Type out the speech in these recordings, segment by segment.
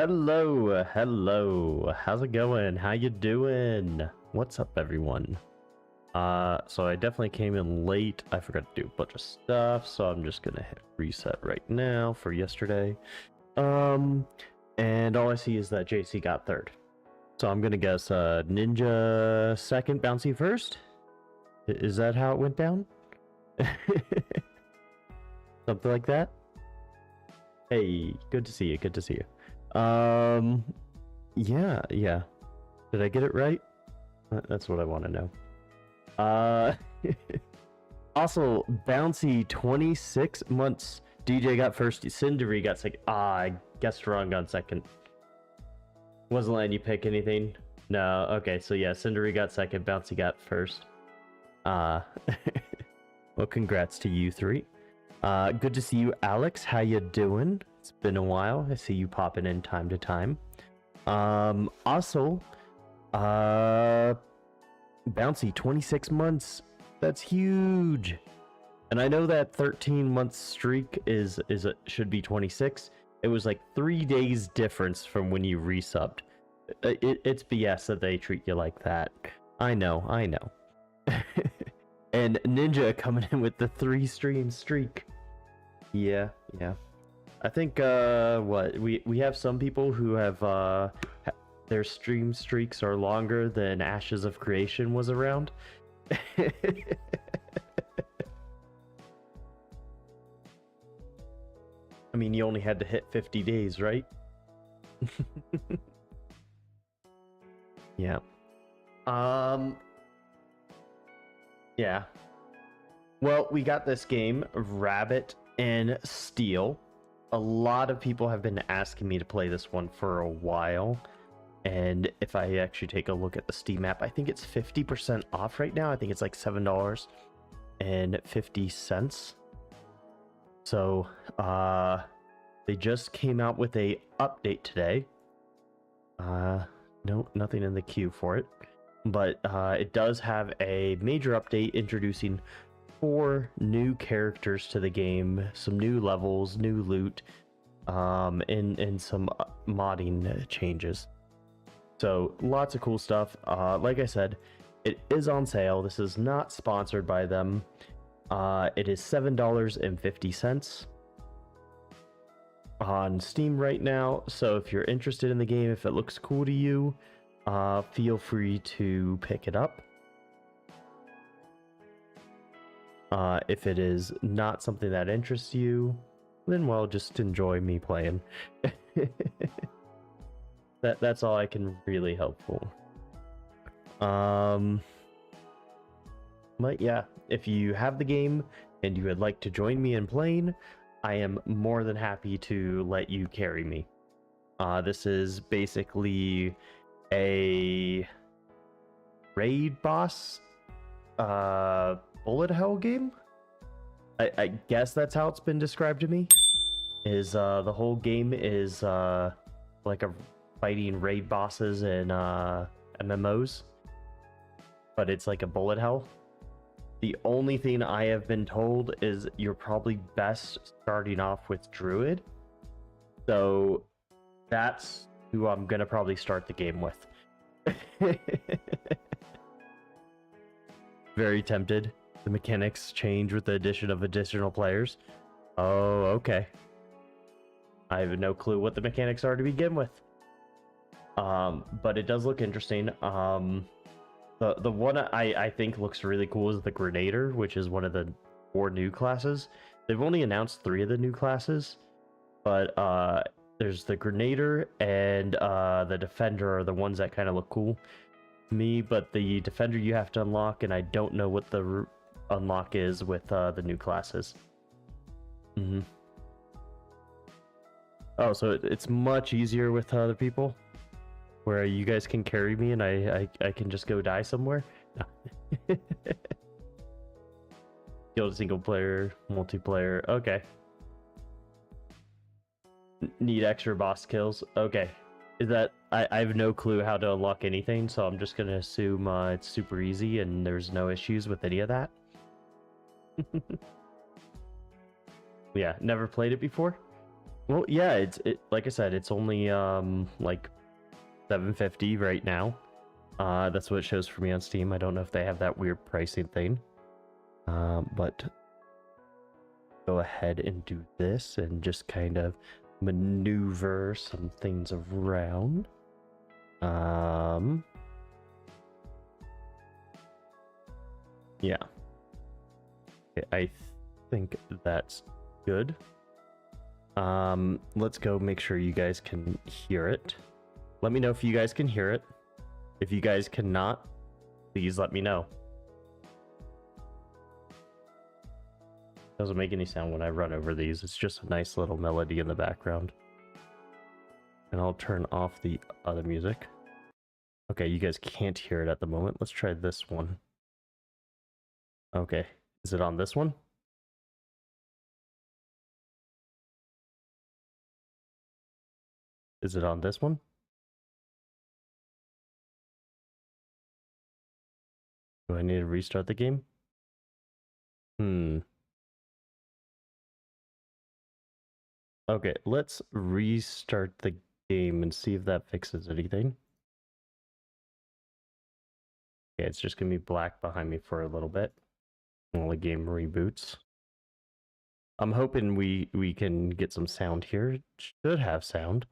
Hello. How's it going? How you doing? What's up, everyone? So I definitely came in late. I forgot to do a bunch of stuff, so I'm just gonna hit reset right now for yesterday. And all I see is that JC got third. So I'm gonna guess Ninja second, Bouncy first. Is that how it went down? Something like that? Hey, good to see you. Good to see you. Yeah. Did I get it right? That's what I want to know. Also, Bouncy 26 months. DJ got first. Cindery got second. I guessed wrong on second. Wasn't letting you pick anything. No. Okay. So yeah, Cindery got second. Bouncy got first. Well, congrats to you three. Good to see you, Alex. How you doing? It's been a while. I see you popping in time to time. Also, Bouncy 26 months. That's huge. And I know that 13-month streak should be 26. It was like 3 days difference from when you resubbed. It's BS that they treat you like that. I know. And Ninja coming in with the 3-stream streak. Yeah. I think we have some people who have their stream streaks are longer than Ashes of Creation was around. I mean, you only had to hit 50 days, right? Yeah. Yeah. Well, we got this game, Rabbit and Steel. A lot of people have been asking me to play this one for a while. And if I actually take a look at the Steam app, I think it's 50% off right now. I think it's like $7.50. So, they just came out with a update today. No, nothing in the queue for it. But it does have a major update introducing 4 new characters to the game, some new levels, new loot, and some modding changes. So lots of cool stuff. Like I said, it is on sale. This is not sponsored by them. It is $7.50 on Steam right now. So if you're interested in the game, if it looks cool to you, feel free to pick it up. If it is not something that interests you, then well, just enjoy me playing. That's all I can really help for. But yeah, if you have the game and you would like to join me in playing, I am more than happy to let you carry me. This is basically a raid boss bullet hell game. I guess that's how it's been described to me. Is the whole game is like a fighting raid bosses in MMOs, but it's like a bullet hell. The only thing I have been told is you're probably best starting off with Druid. So that's who I'm gonna probably start the game with. Very tempted. The mechanics change with the addition of additional players. Oh, okay. I have no clue what the mechanics are to begin with. But it does look interesting. The one I think looks really cool is the Grenader, which is one of the 4 new classes. They've only announced 3 of the new classes, but there's the Grenader and the Defender are the ones that kind of look cool to me. But the Defender you have to unlock, and I don't know what the unlock is with the new classes. Oh, so it's much easier with other people, where you guys can carry me and I can just go die somewhere. No. Guild single player, multiplayer. Okay. Need extra boss kills. Okay. Is that I have no clue how to unlock anything, so I'm just gonna assume it's super easy and there's no issues with any of that. Yeah, never played it before. Well, yeah, like I said, it's only like $7.50 right now. That's what it shows for me on Steam. I don't know if they have that weird pricing thing. But go ahead and do this and just kind of maneuver some things around. Yeah. Okay, I think that's good. Let's go make sure you guys can hear it. Let me know if you guys can hear it. If you guys cannot, please let me know. Doesn't make any sound when I run over these. It's just a nice little melody in the background. And I'll turn off the other music. Okay, you guys can't hear it at the moment. Let's try this one. Okay, is it on this one? Is it on this one? Do I need to restart the game? Okay, let's restart the game and see if that fixes anything. Okay, it's just gonna be black behind me for a little bit while the game reboots. I'm hoping we can get some sound here. It should have sound.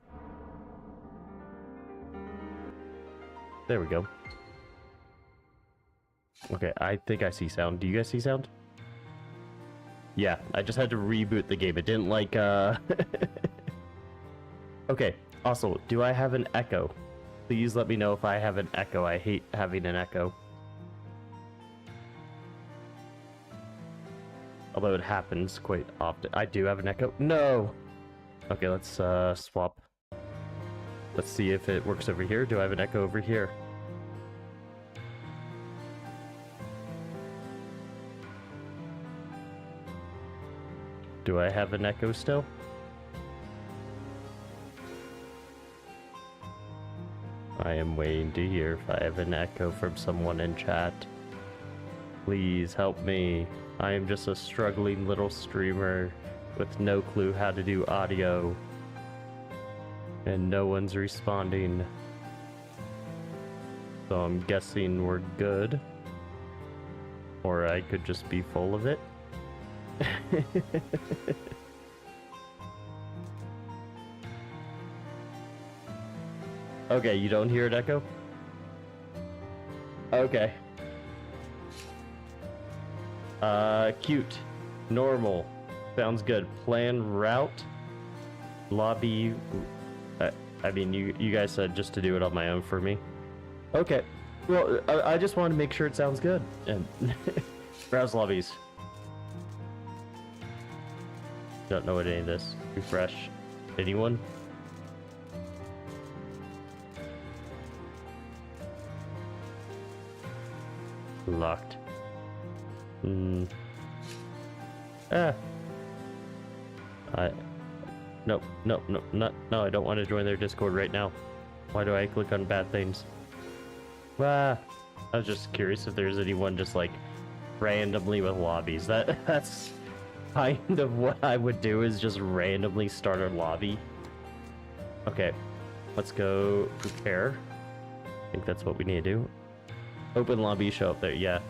There we go. Okay, I think I see sound. Do you guys see sound? Yeah, I just had to reboot the game. It didn't like, Okay, also, do I have an echo? Please let me know if I have an echo. I hate having an echo. Although it happens quite often. I do have an echo. No! Okay, let's swap. Let's see if it works over here. Do I have an echo over here? Do I have an echo still? I am waiting to hear if I have an echo from someone in chat. Please help me. I am just a struggling little streamer with no clue how to do audio. And no one's responding. So I'm guessing we're good. Or I could just be full of it. Okay, you don't hear it echo? Okay. Cute. Normal. Sounds good. Plan route. Lobby. I mean, you guys said just to do it on my own for me. Okay. Well, I just want to make sure it sounds good. And browse lobbies. Don't know what any of this. Refresh. Anyone? Locked. No, I don't want to join their Discord right now. Why do I click on bad things? I was just curious if there's anyone just like randomly with lobbies. That's kind of what I would do, is just randomly start a lobby. Okay, let's go prepare. I think that's what we need to do. Open lobby, show up there, yeah.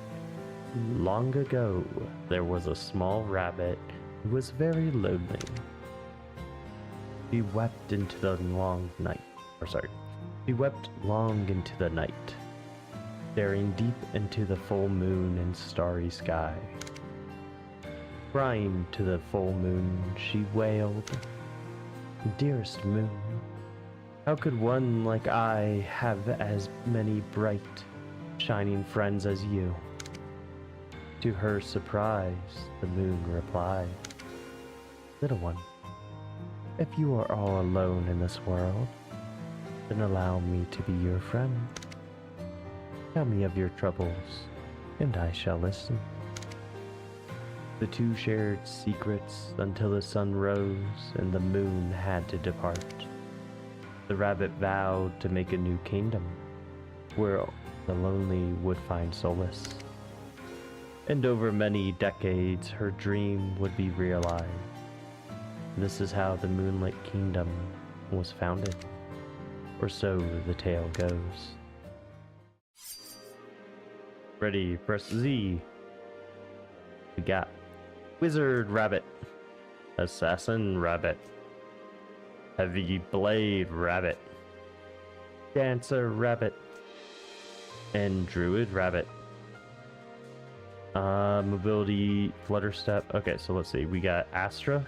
Long ago, there was a small rabbit who was very lonely. He wept into the long night. He wept long into the night, staring deep into the full moon and starry sky. Crying to the full moon, she wailed, "Dearest moon, how could one like I have as many bright, shining friends as you?" To her surprise, the moon replied, "Little one, if you are all alone in this world, then allow me to be your friend. Tell me of your troubles, and I shall listen." The two shared secrets until the sun rose and the moon had to depart. The rabbit vowed to make a new kingdom, where the lonely would find solace. And over many decades, her dream would be realized. This is how the Moonlit Kingdom was founded. Or so the tale goes. Ready, press Z. We got Wizard Rabbit, Assassin Rabbit, Heavy Blade Rabbit, Dancer Rabbit, and Druid Rabbit. Mobility, Flutter Step. Okay, so let's see. We got Astra,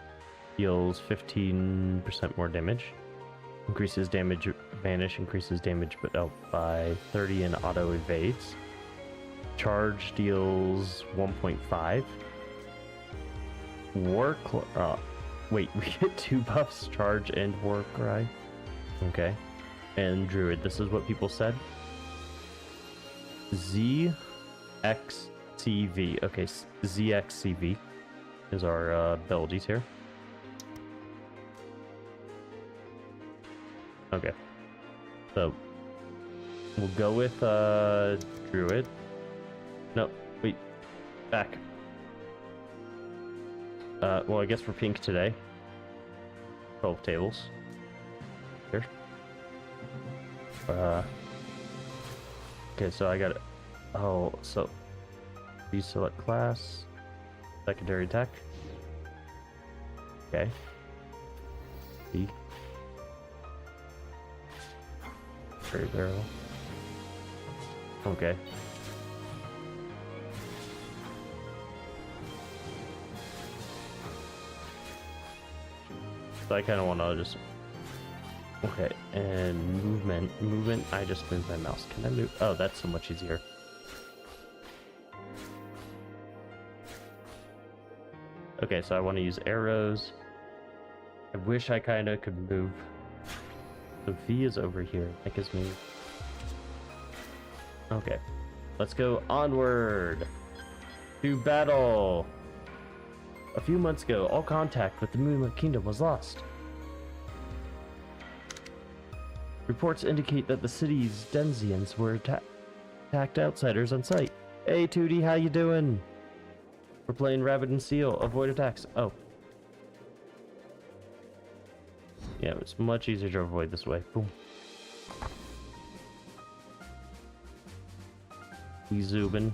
deals 15% more damage. Increases damage, Vanish increases damage but out by 30 and auto evades. Charge deals 1.5. Wait, we get 2 buffs, Charge and War Cry. Okay. And Druid, this is what people said. ZXCV. Okay, ZXCV is our abilities here. Okay. So, we'll go with Druid. No, wait. Back. Well, I guess we're pink today. 12 tables. Here. Okay, so I got it. Oh, so deselect class, secondary attack. Okay. B. Fairy barrel. Okay. So I kind of want to just... Okay, and movement, I just moved my mouse. Can I move? Oh, that's so much easier. Okay, so I want to use arrows. I wish I kind of could move. So V is over here. That gives me... Okay, let's go onward to battle. A few months ago, all contact with the Moonlit Kingdom was lost. Reports indicate that the city's denizens were attacked outsiders on sight. Hey, Tootie, how you doing? We're playing Rabbit and Seal. Avoid attacks. Oh. Yeah, it's much easier to avoid this way. Boom. We zooming.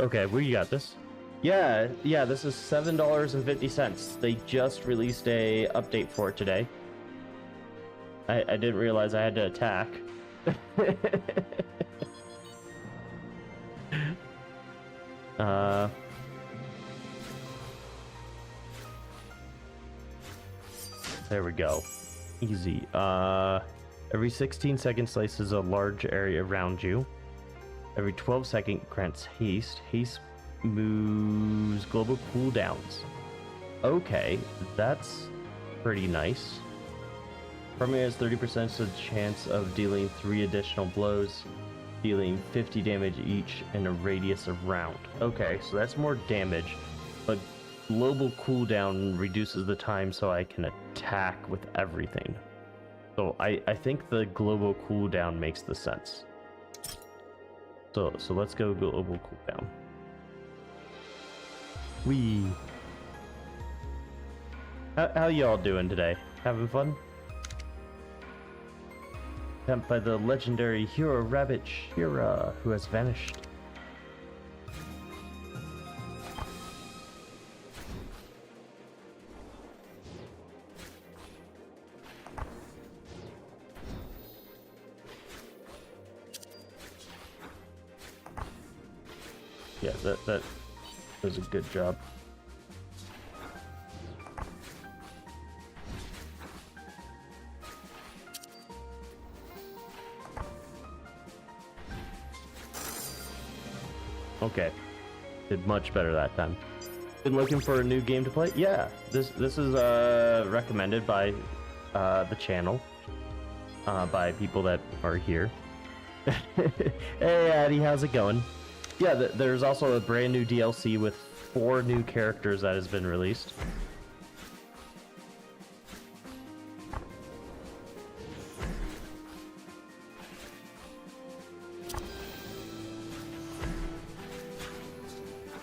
Okay, we got this. Yeah, this is $7.50. They just released a update for it today. I didn't realize I had to attack. There we go. Easy. Every 16 seconds slices a large area around you. Every 12 seconds grants haste. Haste moves global cooldowns. Okay, that's pretty nice. Primary has 30% chance of dealing 3 additional blows, dealing 50 damage each in a radius of round. Okay, so that's more damage, but global cooldown reduces the time so I can attack with everything. So I think the global cooldown makes the sense. So let's go global cooldown. How y'all doing today? Having fun? Sent by the legendary hero Rabbit Shira, who has vanished. Yeah, that was a good job. Okay, did much better that time. Been looking for a new game to play? Yeah, this is recommended by the channel, by people that are here. Hey Addy, how's it going? Yeah, there's also a brand new DLC with 4 new characters that has been released.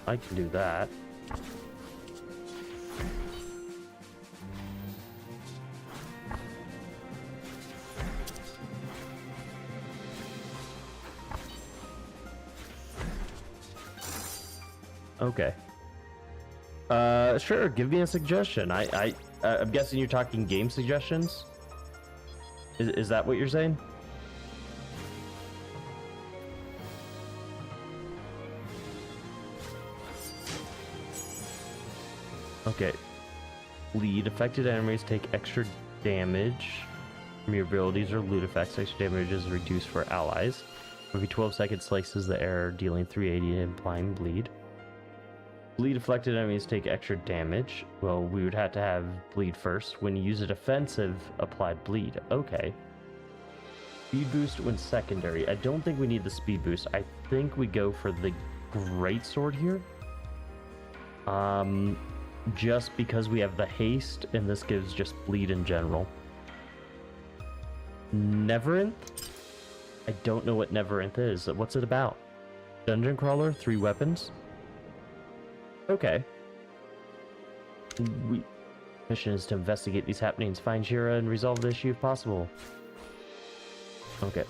I can do that. Okay. Sure, give me a suggestion. I'm guessing you're talking game suggestions? Is that what you're saying? Okay. Bleed. Affected enemies take extra damage from your abilities or loot effects. Extra damage is reduced for allies. Every 12 seconds slices the air, dealing 380 implying bleed. Bleed affected enemies take extra damage. Well, we would have to have bleed first. When you use a defensive, applied bleed. Okay. Speed boost when secondary. I don't think we need the speed boost. I think we go for the greatsword here. Just because we have the haste, and this gives just bleed in general. Neverynth? I don't know what Neverynth is. What's it about? Dungeon crawler? 3 weapons? Okay. Mission is to investigate these happenings, find Shira, and resolve the issue if possible. Okay.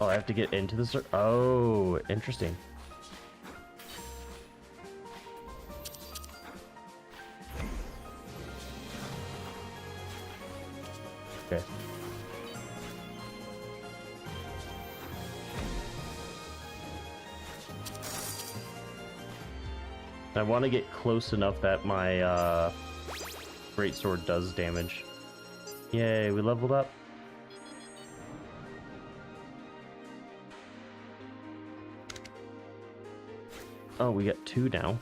Oh, I have to get into the oh, interesting. Okay. I want to get close enough that my greatsword does damage. Yay, we leveled up. Oh, we got 2 now.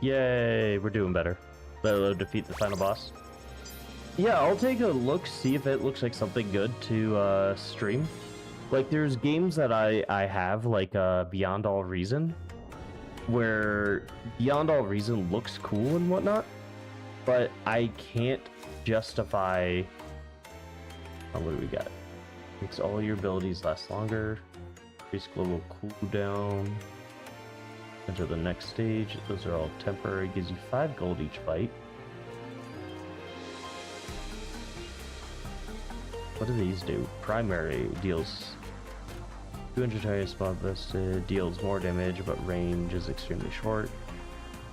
Yay, we're doing better. That'll defeat the final boss. Yeah, I'll take a look, see if it looks like something good to stream. Like, there's games that I have, like Beyond All Reason, where Beyond All Reason looks cool and whatnot, but I can't justify... Oh, what do we got? Makes all your abilities last longer. Increase global cooldown. Enter the next stage. Those are all temporary. Gives you 5 gold each fight. What do these do? Primary deals 200 target spot vested, deals more damage, but range is extremely short.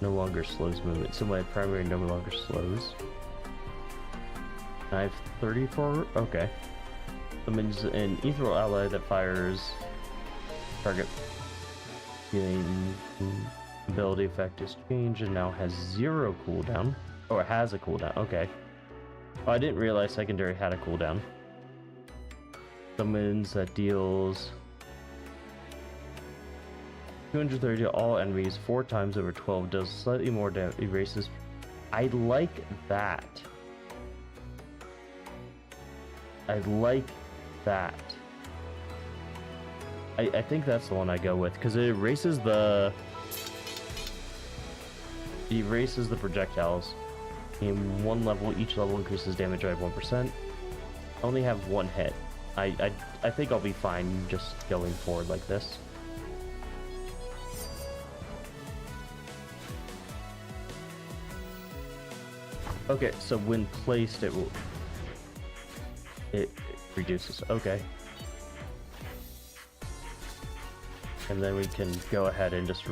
No longer slows movement. Similar primary no longer slows. I have 34. Okay. Summons an ethereal ally that fires target. Healing ability effect is changed and now has 0 cooldown. Oh, it has a cooldown. Okay. Oh, I didn't realize secondary had a cooldown. Summons that deals 230 to all enemies 4 times over 12. Does slightly more damage. Erases. I like that. I like that. I think that's the one I go with, because it erases the projectiles. In 1 level, each level increases damage by 1%. I only have 1 hit. I think I'll be fine just going forward like this. Okay, so when placed, it reduces. Okay. And then we can go ahead and just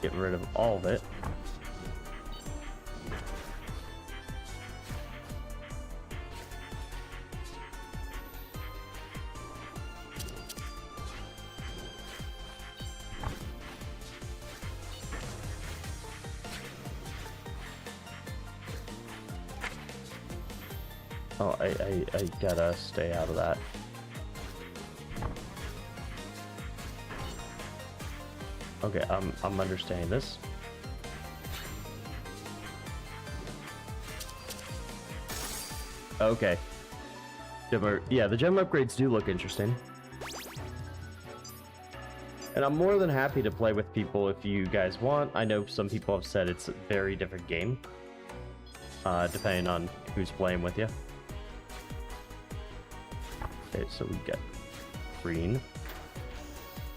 get rid of all of it. Oh, I gotta stay out of that. Okay, I'm understanding this. Okay. Yeah, the gem upgrades do look interesting. And I'm more than happy to play with people if you guys want. I know some people have said it's a very different game, depending on who's playing with you. Okay, so we get green.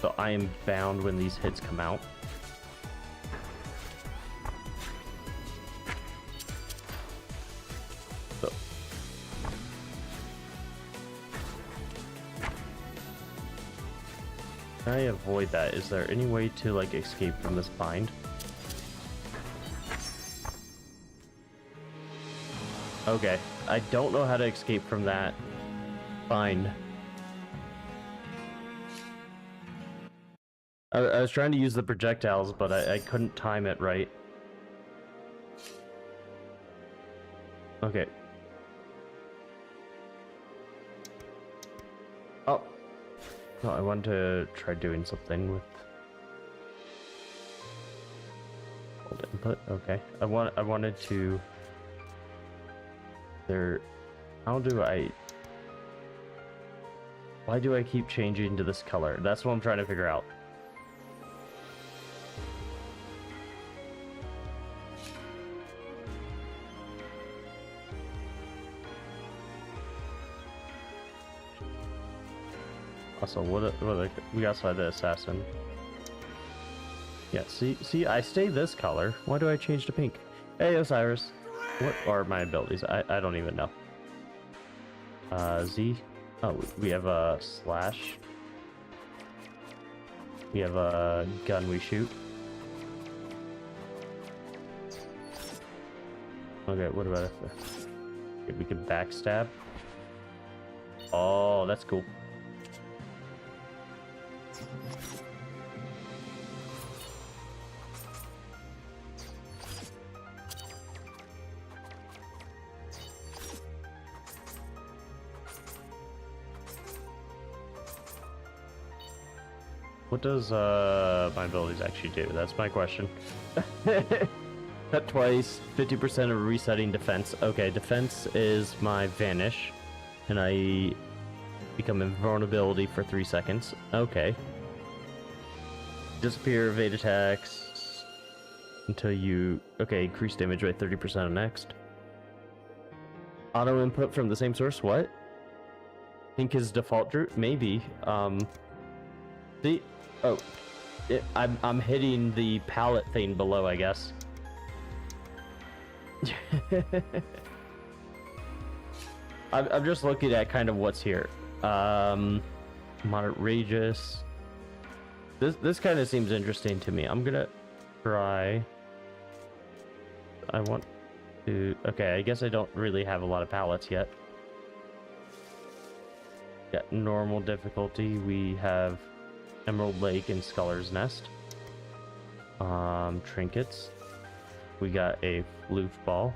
So I am bound when these hits come out. So. Can I avoid that? Is there any way to, like, escape from this bind? Okay, I don't know how to escape from that bind. I was trying to use the projectiles, but I couldn't time it right. Okay. Oh. No, I wanted to try doing something with... Hold input, okay. I wanted to... How do I... Why do I keep changing to this color? That's what I'm trying to figure out. Also, we also had the assassin. Yeah, see, I stay this color. Why do I change to pink? Hey, Osiris. What are my abilities? I don't even know. Z. Oh, we have a slash. We have a gun we shoot. Okay, what about if we can backstab? Oh, that's cool. What does my abilities actually do? That's my question. Cut twice, 50% of resetting defense. Okay, defense is my vanish, and I become invulnerability for 3 seconds. Okay. Disappear, evade attacks until you... Okay, increase damage by 30% on next. Auto input from the same source. What? Think his default route? Maybe. See? Oh, I'm hitting the palette thing below, I guess. I'm just looking at kind of what's here. Moderate radius. This kind of seems interesting to me. I'm gonna try. I want to. Okay, I guess I don't really have a lot of palettes yet. Got normal difficulty. We have Emerald Lake and Scholar's Nest. Trinkets. We got a floof ball.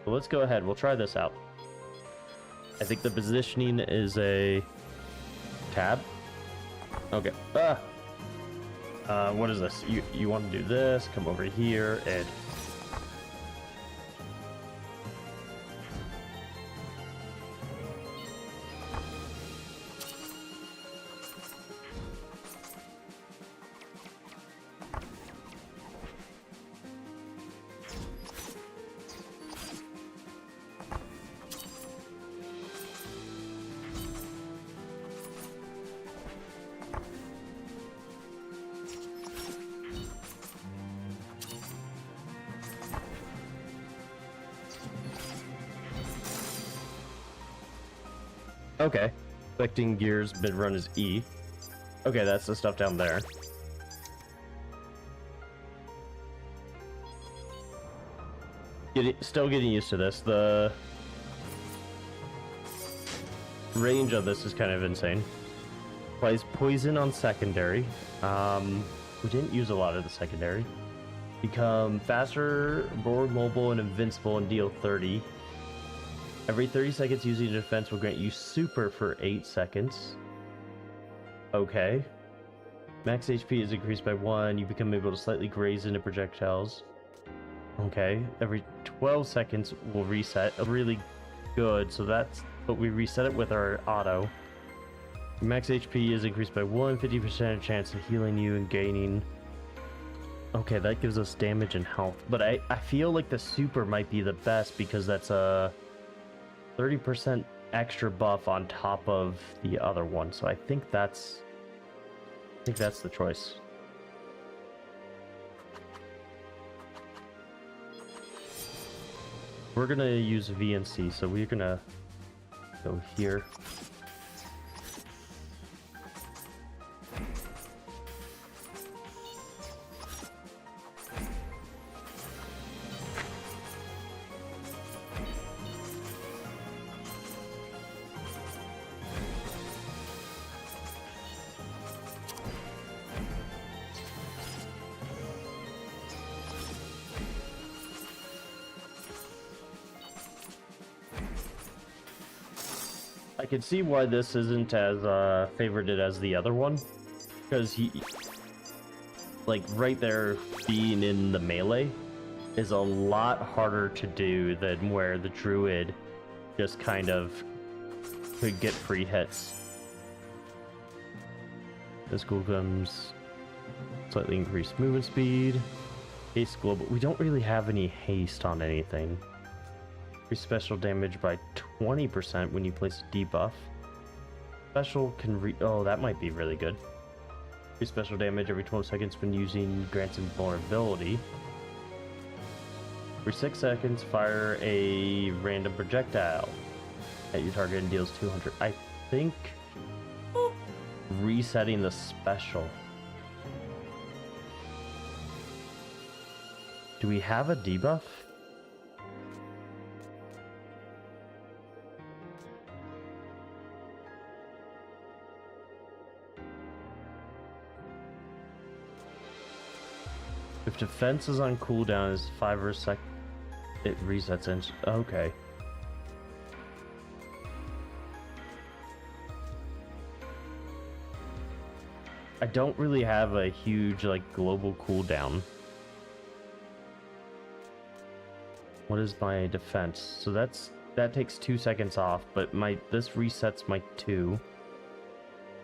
So let's go ahead. We'll try this out. I think the positioning is a tab. Okay. What is this? You want to do this? Come over here and... Okay. Selecting gears mid-run is E. Okay, that's the stuff down there. Still getting used to this. The range of this is kind of insane. Applies poison on secondary. We didn't use a lot of the secondary. Become faster, more mobile, and invincible, and deal 30. Every 30 seconds using a defense will grant you super for 8 seconds. Okay. Max HP is increased by 1. You become able to slightly graze into projectiles. Okay. Every 12 seconds will reset. Really good. So that's... But we reset it with our auto. Max HP is increased by 1. 50% chance of healing you and gaining... Okay, that gives us damage and health. But I feel like the super might be the best because that's a 30% extra buff on top of the other one. So I think that's the choice. We're gonna use VNC, so we're gonna go here. I can see why this isn't as favorited as the other one, because he, like, right there being in the melee is a lot harder to do than where the druid just kind of could get free hits. This cool comes slightly increased movement speed, haste global. We don't really have any haste on anything. Special damage by 20% when you place a debuff. Special can oh, that might be really good. Special damage every 12 seconds when using grants invulnerability. For 6 seconds, fire a random projectile at your target and deals 200. I think resetting the special. Do we have a debuff? If defense is on cooldown, is 5 or a sec, it resets in. Okay. I don't really have a huge, like, global cooldown. What is my defense? So that takes 2 seconds off, but this resets my 2.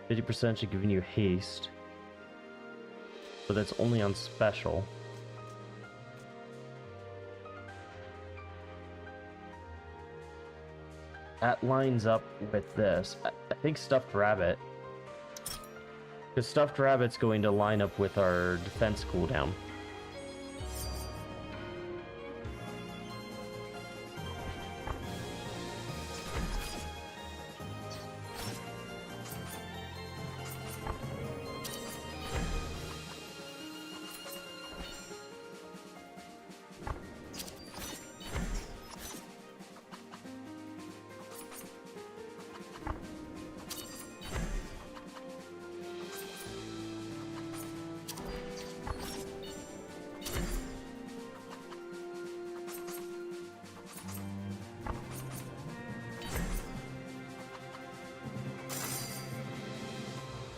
50% should give you haste. But that's only on special. That lines up with this. I think Stuffed Rabbit. Because Stuffed Rabbit's going to line up with our defense cooldown.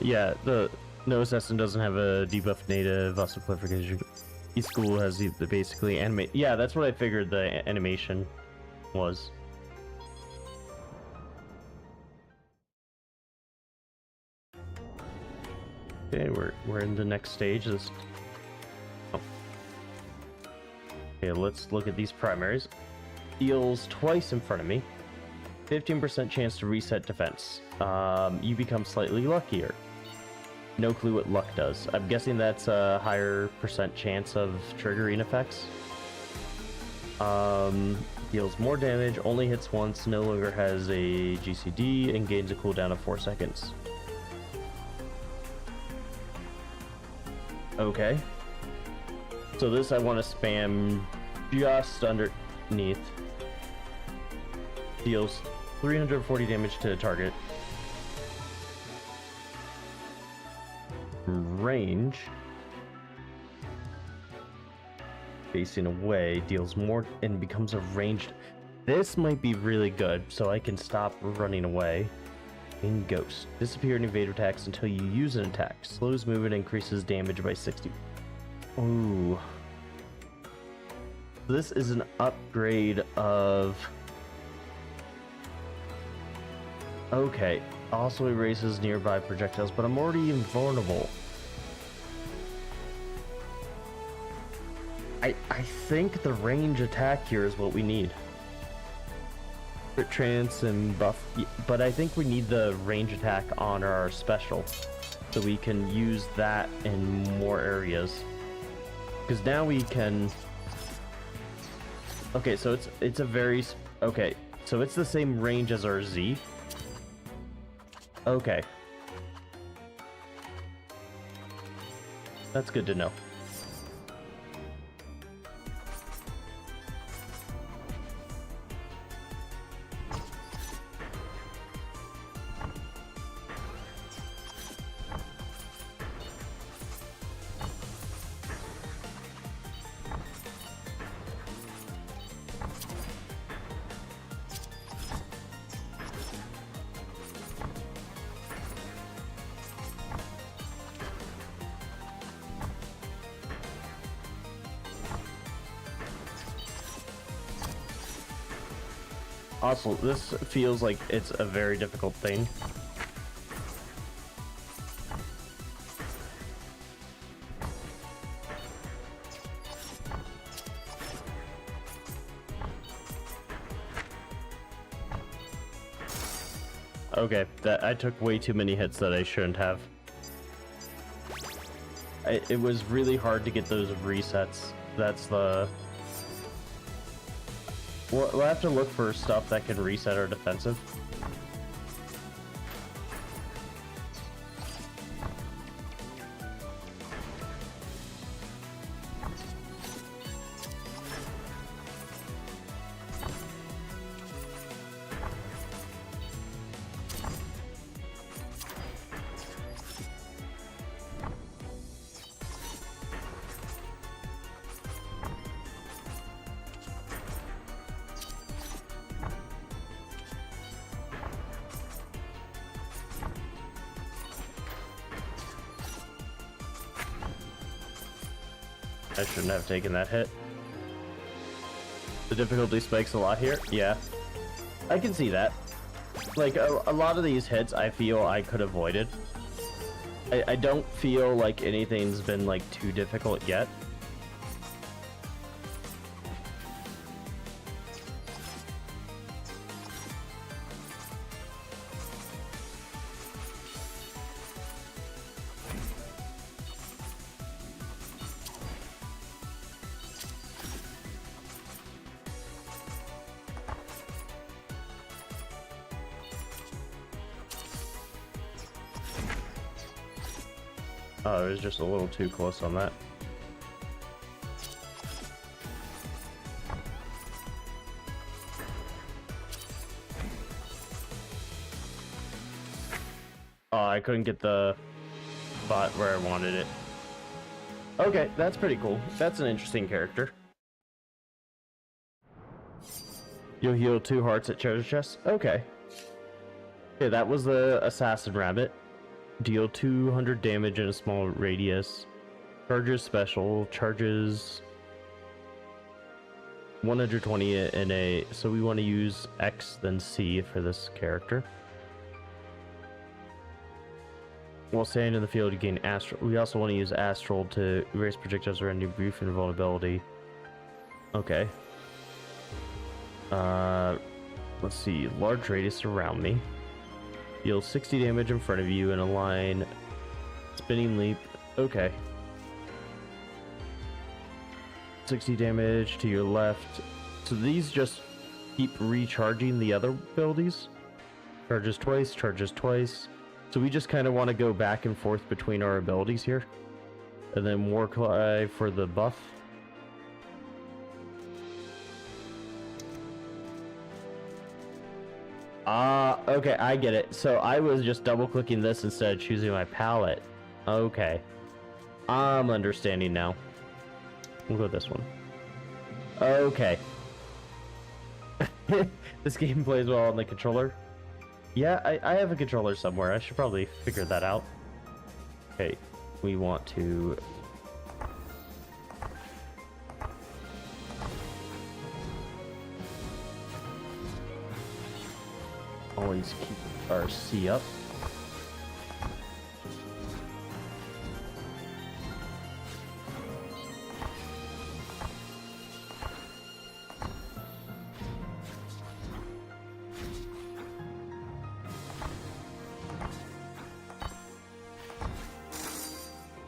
Yeah, the no assassin doesn't have a debuff native amplification. Each school has basically animate. Yeah, that's what I figured the animation was. Okay, we're in the next stage. Oh. Okay, let's look at these primaries. Deals twice in front of me. 15% chance to reset defense. You become slightly luckier. No clue what luck does. I'm guessing that's a higher percent chance of triggering effects. Deals more damage, only hits once, no longer has a GCD, and gains a cooldown of 4 seconds. Okay. So this I want to spam just underneath. Deals 340 damage to the target. Range. facing away deals more and becomes a ranged. This might be really good, so I can stop running away. In Ghost, disappear and evade attacks until you use an attack. Slows movement, increases damage by 60. Ooh. This is an upgrade of... Okay. Also erases nearby projectiles, but I'm already invulnerable. I think the range attack here is what we need. Crit trance and buff, but I think we need the range attack on our special so we can use that in more areas. Because now we can... Okay, so it's a very... Okay, so it's the same range as our Z. Okay. That's good to know. Also, this feels like it's a very difficult thing. Okay, that I took way too many hits that I shouldn't have. It was really hard to get those resets. That's the... We'll have to look for stuff that can reset our defensive. I shouldn't have taken that hit. The difficulty spikes a lot here. Yeah, I can see that. Like, a lot of these hits I feel I could avoid it. I don't feel like anything's been, like, too difficult yet. Oh, it was just a little too close on that. Oh, I couldn't get the spot where I wanted it. Okay, that's pretty cool. That's an interesting character. You'll heal 2 hearts at treasure chest? Okay. Okay, that was the assassin rabbit. Deal 200 damage in a small radius. Charges special. Charges 120 in a... So we want to use X then C for this character. While staying in the field, you gain Astral. We also want to use Astral to erase projectiles around you, brief invulnerability. Okay. Let's see. Large radius around me. Deal 60 damage in front of you in a line. Spinning leap. Okay. 60 damage to your left. So these just keep recharging the other abilities. Charges twice, charges twice. So we just kind of want to go back and forth between our abilities here. And then Warcry for the buff. Okay, I get it. So I was just double clicking this instead of choosing my palette. Okay. I'm understanding now. We'll go with this one. Okay. This game plays well on the controller. Yeah, I have a controller somewhere. I should probably figure that out. Okay, we want to... always keep our C up.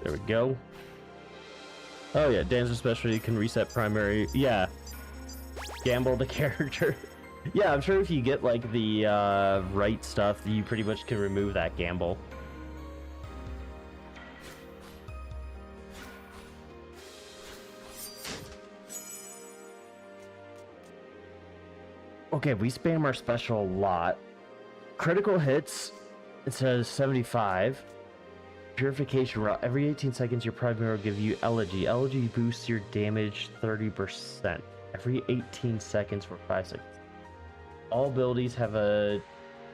There we go. Oh yeah, Dancer Specialty can reset primary. Yeah. Gamble the character. Yeah, I'm sure if you get like the right stuff, you pretty much can remove that gamble. Okay, we spam our special a lot. Critical hits, it says 75. Purification route. Every 18 seconds, your primary will give you elegy. Elegy boosts your damage 30%. Every 18 seconds for 5 seconds. All abilities have a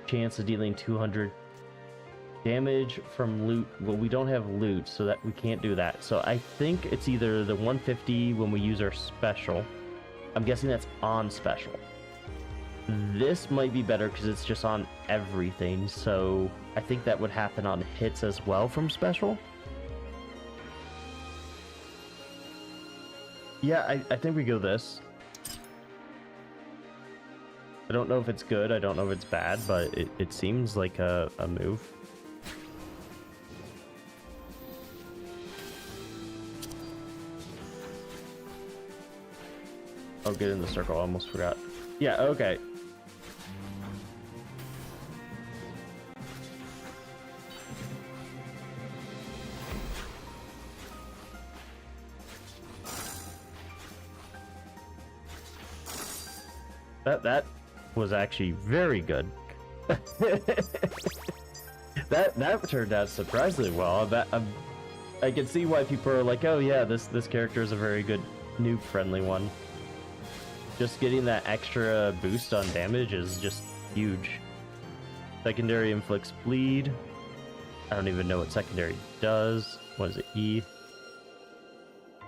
chance of dealing 200 damage from loot. Well, we don't have loot, so that we can't do that. So I think it's either the 150 when we use our special. I'm guessing that's on special. This might be better because it's just on everything, so I think that would happen on hits as well from special. Yeah, I think we go this. I don't know if it's good, I don't know if it's bad, but it seems like a move. Oh, get in the circle, I almost forgot. Yeah, okay. That was actually very good. that turned out surprisingly well. I can see why people are like, oh yeah, this character is a very good noob friendly one. Just getting that extra boost on damage is just huge. Secondary inflicts bleed. I don't even know what secondary does. What is it? E.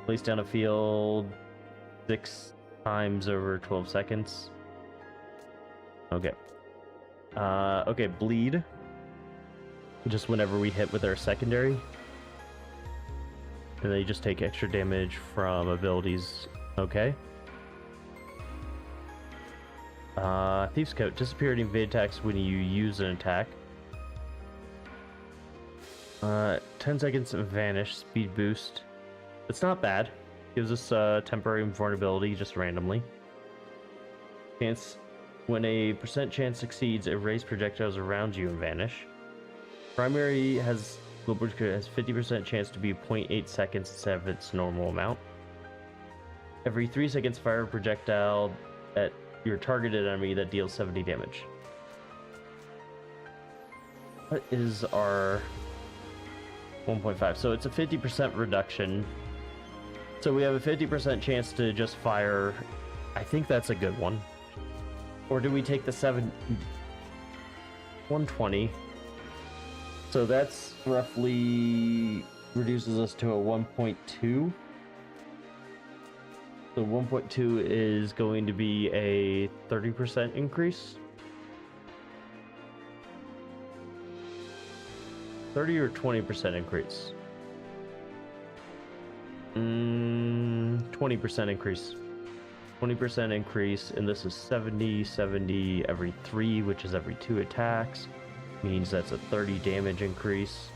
Place down a field 6 times over 12 seconds. Okay. Okay, bleed. Just whenever we hit with our secondary. And they just take extra damage from abilities. Okay. Thief's Coat. Disappear and evade attacks when you use an attack. 10 seconds of vanish. Speed boost. It's not bad. Gives us temporary invulnerability just randomly. Chance. When a % chance succeeds, erase projectiles around you and vanish. Primary has 50% chance to be 0.8 seconds instead of its normal amount. Every 3 seconds, fire a projectile at your targeted enemy that deals 70 damage. What is our 1.5? So it's a 50% reduction. So we have a 50% chance to just fire. I think that's a good one. Or do we take the 120? So that's roughly reduces us to a 1.2. So 1.2 is going to be a 30% increase. 30 or 20% increase? 20% increase. 20% increase, and this is 70, 70 every 3, which is every 2 attacks. Means that's a 30 damage increase.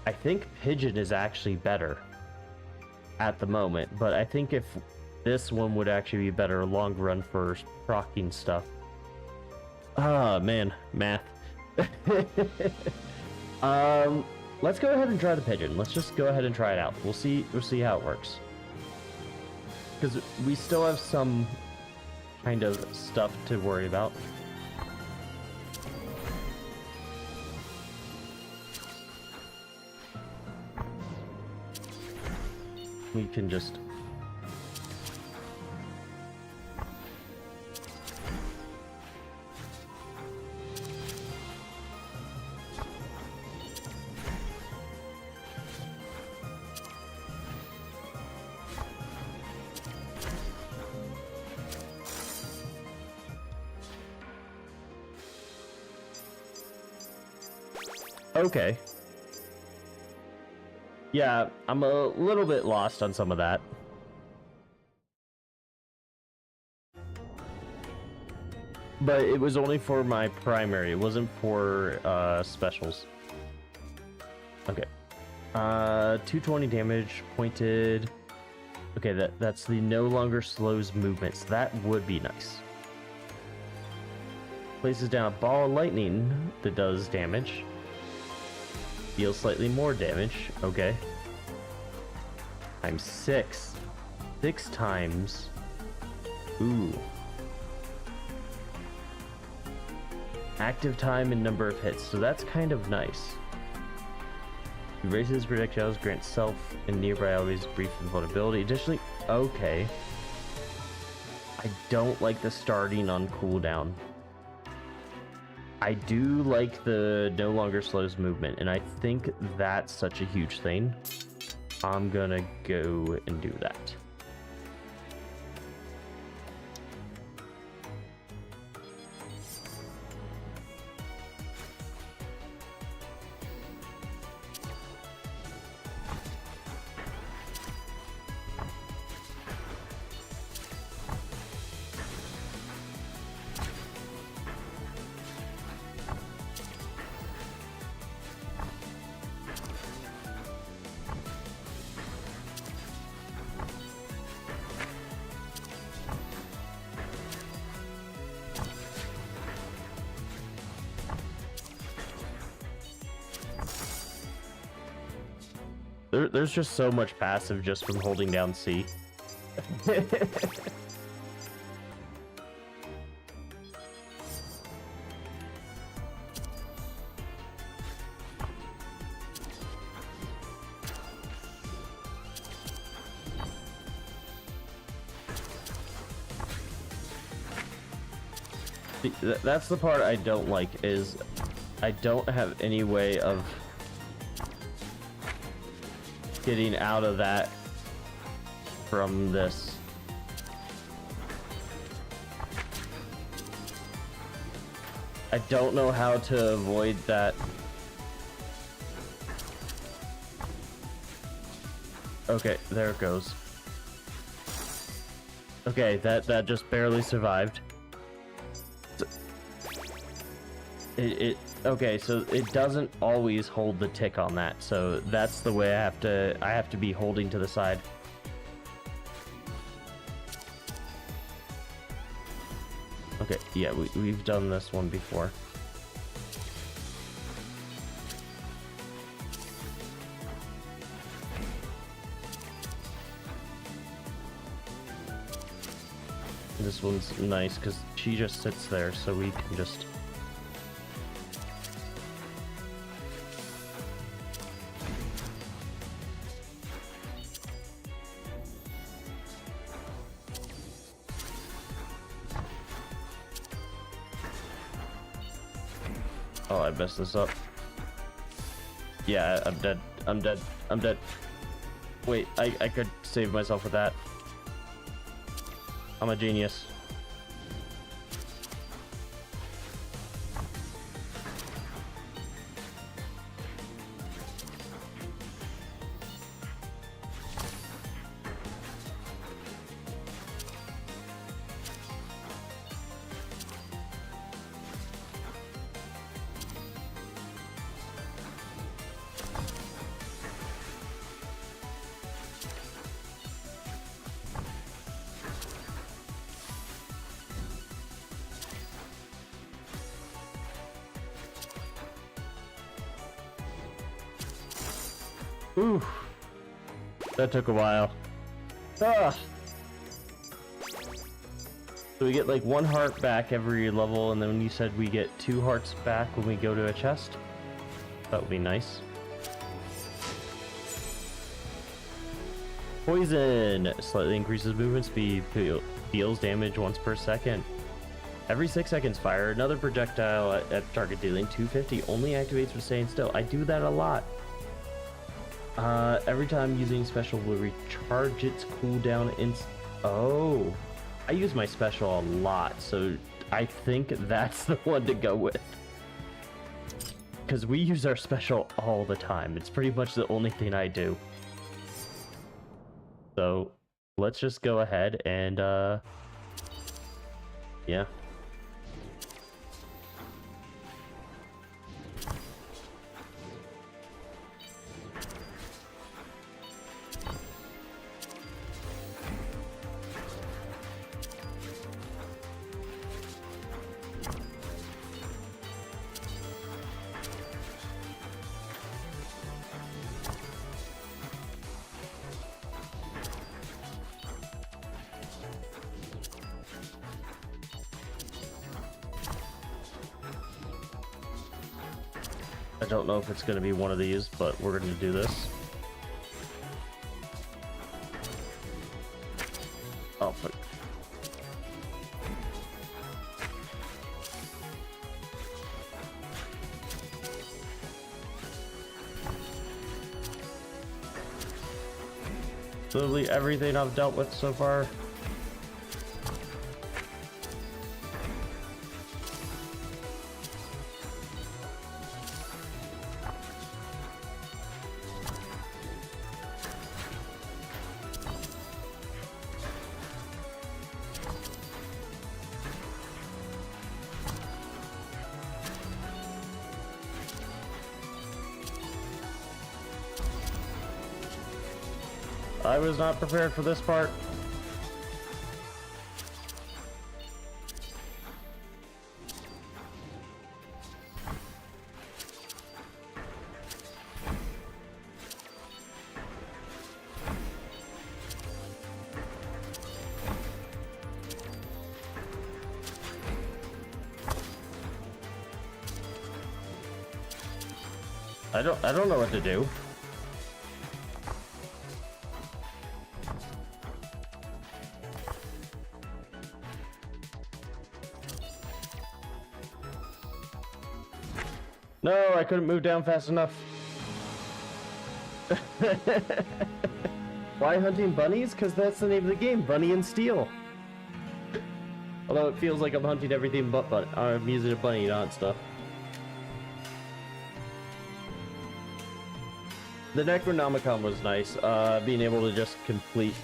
I think Pigeon is actually better at the moment, but I think if this one would actually be better long run for proccing stuff. Ah, man, math. Let's go ahead and try the Pigeon. Let's just go ahead and try it out. We'll see how it works. Because we still have some kind of stuff to worry about. We can just... Okay. Yeah, I'm a little bit lost on some of that. But it was only for my primary. It wasn't for specials. Okay. 220 damage, pointed. Okay, that's the no longer slows movements. That would be nice. Places down a ball of lightning that does damage. Deals slightly more damage. Okay. Times 6. 6 times. Ooh. Active time and number of hits, so that's kind of nice. Erases projectiles, grants self and nearby always brief invulnerability. Additionally, okay. I don't like the starting on cooldown. I do like the no longer slows movement, and I think that's such a huge thing. I'm gonna go and do that. There's just so much passive just from holding down C. That's the part I don't like, is I don't have any way of getting out of that from this. I don't know how to avoid that. Okay, there it goes. Okay, that just barely survived. Okay, so it doesn't always hold the tick on that, so that's the way I have to be holding to the side. Okay, yeah, we've done this one before. This one's nice because she just sits there, so we can just... Oh, I messed this up. Yeah, I'm dead. I'm dead. I'm dead. Wait, I could save myself with that. I'm a genius. Ooh, that took a while. Ah. So we get like 1 heart back every level, and then you said we get 2 hearts back when we go to a chest. That would be nice. Poison slightly increases movement speed, deals damage once per second. Every 6 seconds, fire another projectile at target, dealing 250. Only activates when staying still. I do that a lot. Every time using special will recharge its cooldown Oh, I use my special a lot, so I think that's the one to go with. because we use our special all the time. It's pretty much the only thing I do. So let's just go ahead and yeah. I don't know if it's going to be one of these, but we're going to do this. Oh, fuck. Literally everything I've dealt with so far. I was not prepared for this part. I don't know what to do. No, I couldn't move down fast enough. Why hunting bunnies? Because that's the name of the game, Bunny and Steel. Although it feels like I'm hunting everything but I'm using a bunny to hunt stuff. The Necronomicon was nice, being able to just complete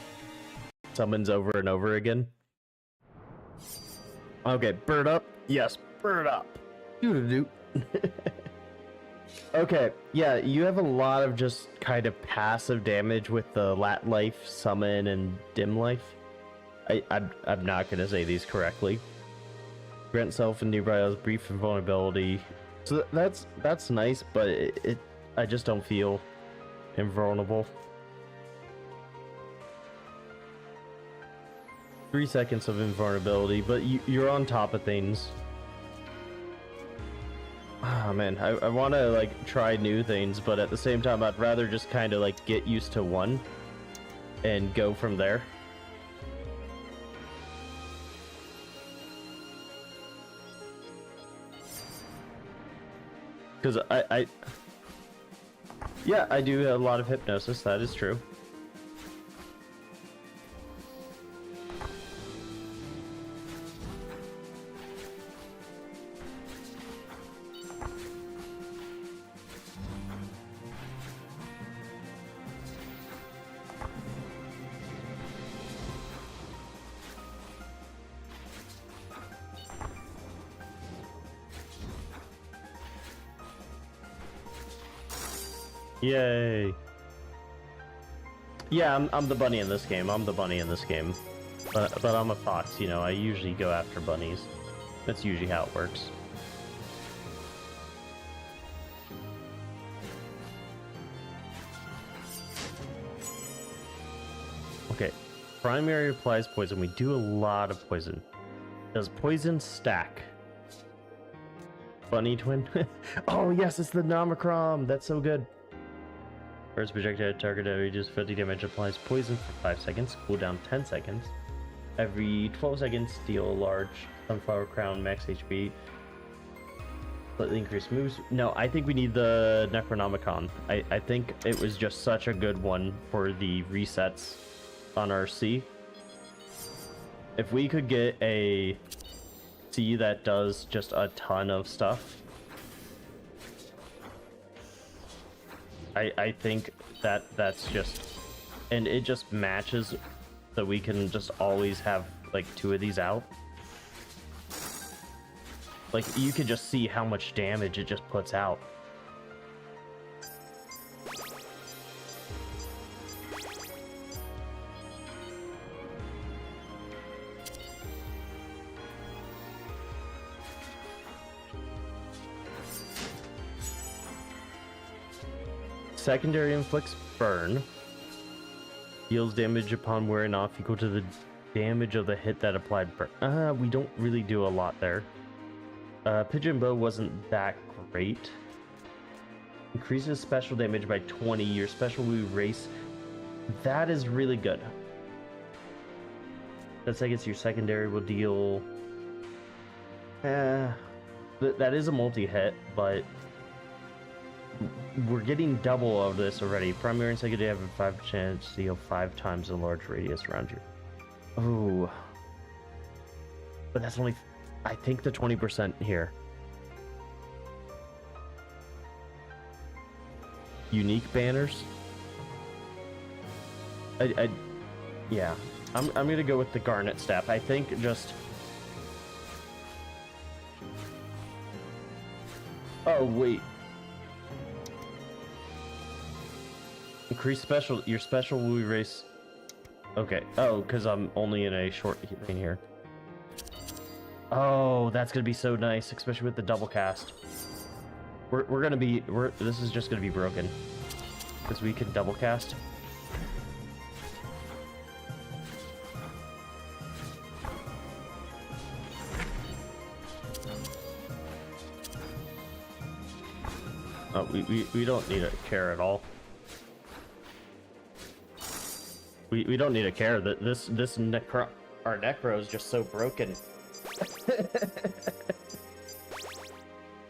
summons over and over again. Okay, bird up. Yes, bird up. Doo-doo-doo. Okay, yeah, you have a lot of just kind of passive damage with the Lat Life, Summon, and Dim Life. I'm not gonna say these correctly. Grant self and nearby has brief invulnerability. So that's nice, but I just don't feel invulnerable. 3 seconds of invulnerability, but you're on top of things. Oh man, I want to like try new things, but at the same time I'd rather just kind of like get used to one and go from there. Because yeah, I do a lot of hypnosis, that is true. Yay. Yeah, I'm the bunny in this game. I'm the bunny in this game. But I'm a fox, you know, I usually go after bunnies. That's usually how it works. Okay, primary applies poison. We do a lot of poison. Does poison stack? Bunny twin? Oh yes, it's the Nomicron! That's so good. First projectile target reaches 50 damage, applies poison for 5 seconds, cooldown 10 seconds. Every 12 seconds, deal a large sunflower crown, max HP. Slightly increased moves. No, I think we need the Necronomicon. I think it was just such a good one for the resets on our C. If we could get a C that does just a ton of stuff, I think that's just, and it just matches, so we can just always have like 2 of these out. Like, you can just see how much damage it just puts out. Secondary inflicts burn. Deals damage upon wearing off equal to the damage of the hit that applied burn. We don't really do a lot there. Pigeon Bow wasn't that great. Increases special damage by 20. Your special will erase. That is really good. That's like it's your secondary will deal. That is a multi-hit, but we're getting double of this already. Primary and secondary have a 5% chance to deal 5 times the large radius around you. Oh, but that's only, I think, the 20% here. Unique banners. Yeah, I'm gonna go with the Garnet Staff. I think just. Oh wait. Increase special. Your special will erase. Okay. Oh, because I'm only in a short thing here. Oh, that's gonna be so nice, especially with the double cast. We're gonna be. This is just gonna be broken because we can double cast. Oh, we don't need a care at all. We don't need a care. That this our Necro is just so broken.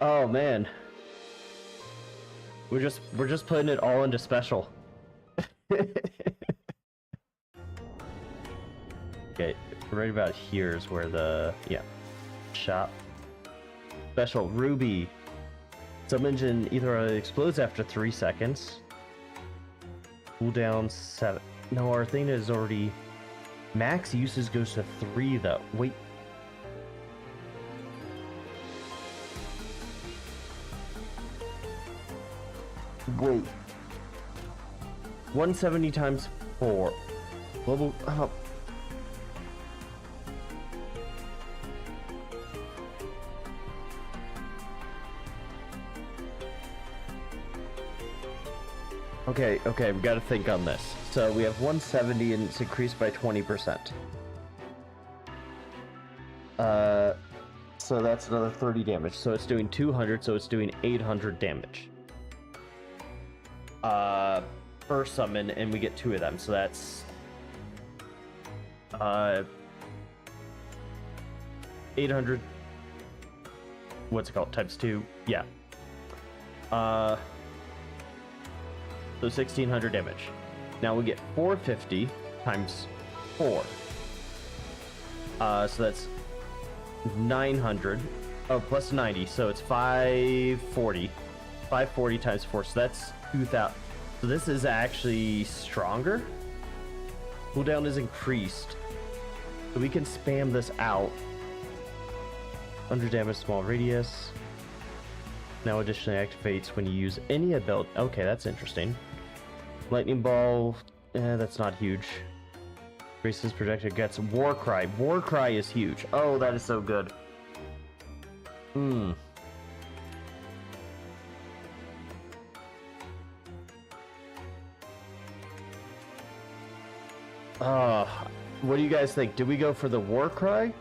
Oh man, we're just putting it all into special. Okay, right about here is where the shop special Ruby. Some engine either explodes after 3 seconds. Cooldown 7. No, our thing is already max usage goes to 3 though. Wait. Wait. 170 times 4. Global. Okay, we gotta think on this. So we have 170 and it's increased by 20%. So that's another 30 damage. So it's doing 200, so it's doing 800 damage. Per summon, and we get 2 of them, so that's 800. What's it called? Times 2. Yeah. So 1600 damage. Now we get 450 times 4. So that's 900. Oh, plus 90. So it's 540. 540 times 4. So that's 2000. So this is actually stronger. Cooldown is increased. So we can spam this out. Under damage, small radius. Now additionally activates when you use any ability. Okay, that's interesting. Lightning Ball, that's not huge. Grace's projector gets War Cry. War Cry is huge. Oh, that is so good. What do you guys think? Do we go for the War Cry?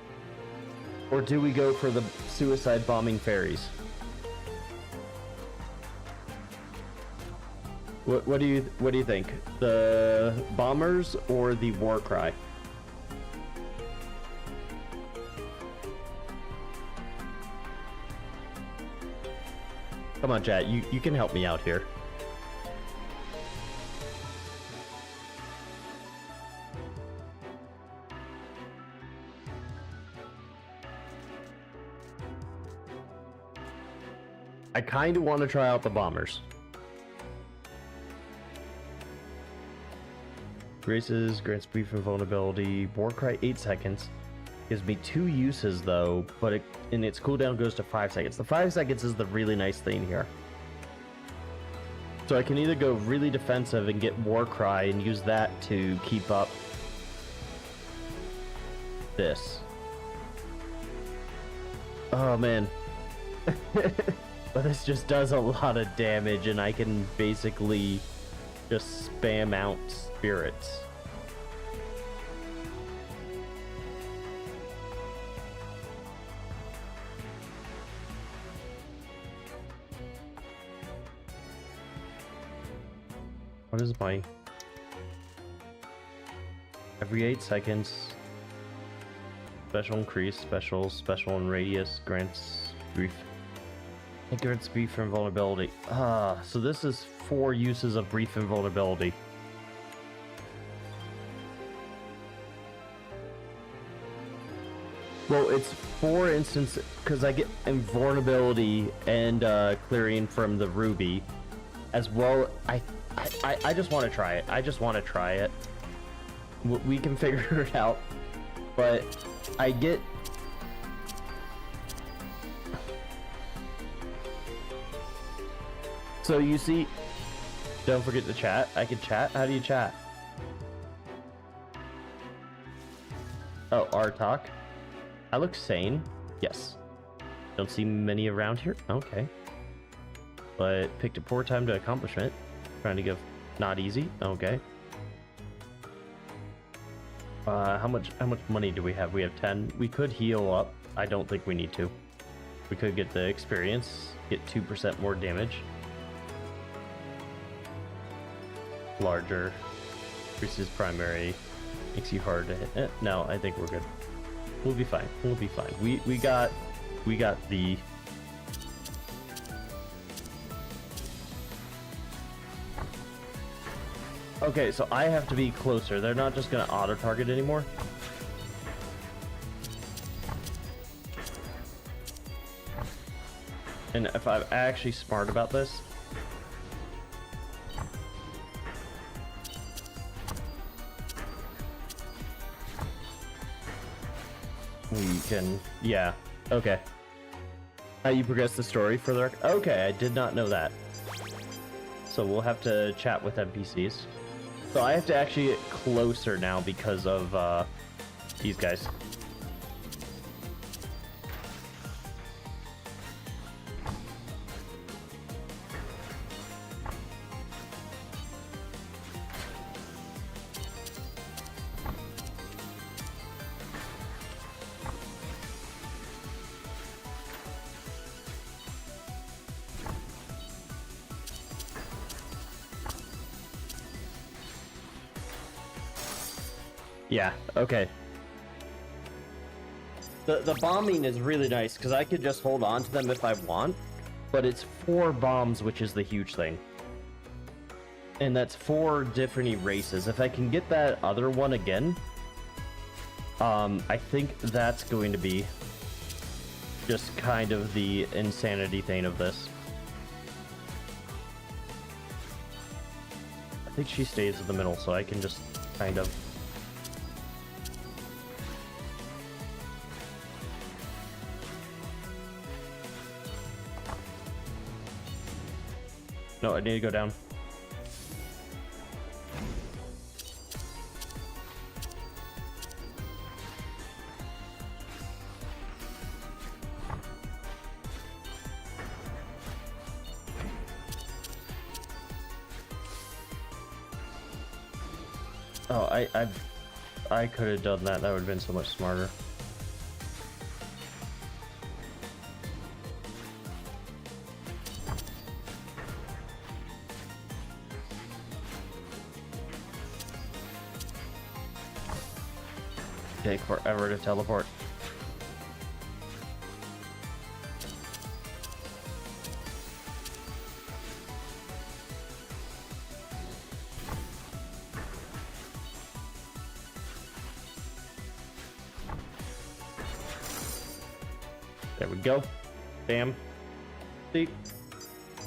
Or do we go for the Suicide Bombing Fairies? What do you think? The bombers or the war cry? Come on, chat. You can help me out here. I kind of want to try out the bombers. Races, grants brief invulnerability. Warcry 8 seconds. Gives me 2 uses though, but and its cooldown goes to 5 seconds. The 5 seconds is the really nice thing here. So I can either go really defensive and get Warcry and use that to keep up this. Oh man. But this just does a lot of damage and I can basically just spam out spirits. What is my... Every 8 seconds. Special increase, special and radius grants brief. It grants brief invulnerability. So this is 4 uses of brief invulnerability. Well, it's 4 instances, because I get invulnerability and clearing from the ruby, as well. I just want to try it. I just want to try it. We can figure it out. But I get... So you see... Don't forget to chat. I can chat. How do you chat? Oh, R talk. I look sane. Yes. Don't see many around here. Okay. But picked a poor time to accomplishment. Trying to give not easy. Okay. How much money do we have? We have 10. We could heal up. I don't think we need to. We could get the experience, get 2% more damage. Larger, increases primary, makes you hard to hit. No, I think we're good. We'll be fine. We'll be fine. We got the... Okay, so I have to be closer. They're not just gonna auto-target anymore. And if I'm actually smart about this... We can... Yeah. Okay. How you progress the story further? Okay, I did not know that. So we'll have to chat with NPCs. So I have to actually get closer now because of these guys. Yeah, okay. The bombing is really nice because I could just hold on to them if I want, but it's 4 bombs, which is the huge thing. And that's 4 different erases. If I can get that other one again, I think that's going to be just kind of the insanity thing of this. I think she stays in the middle, so I can just kind of... No, I need to go down. Oh, I could have done that. That would have been so much smarter. Take forever to teleport. There we go. Bam. See?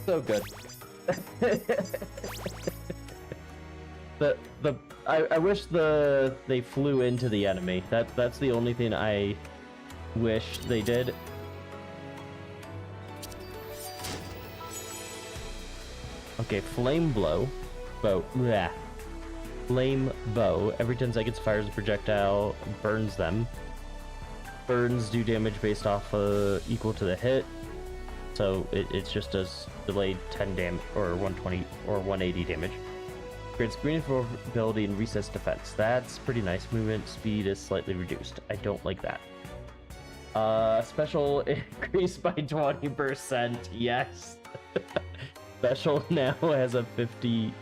So good. I wish they flew into the enemy. That's the only thing I wish they did. Okay, flame bow. Bleh. Flame bow. Every 10 seconds fires a projectile, burns them. Burns do damage based off equal to the hit. So it just does delayed 10 damage or 120 or 180 damage. Grants green ability and resets defense. That's pretty nice. Movement speed is slightly reduced. I don't like that. Special increased by 20%. Yes. Special now has a 50.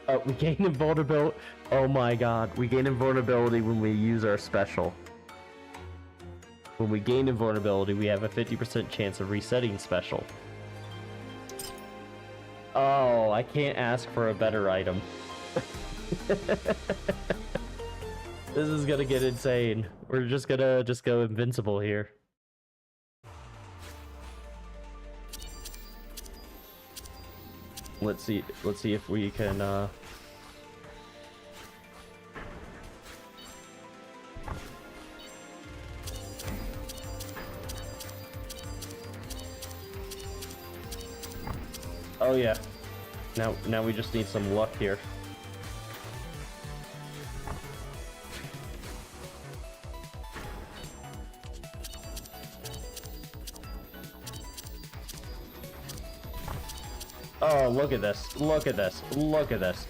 Oh, we gain invulnerability. Oh my god, we gain invulnerability when we use our special. When we gain invulnerability, we have a 50% chance of resetting special. Oh, I can't ask for a better item. This is gonna get insane. We're just gonna go invincible here. Let's see if we can Oh yeah. Now we just need some luck here. Oh, look at this. Look at this. Look at this.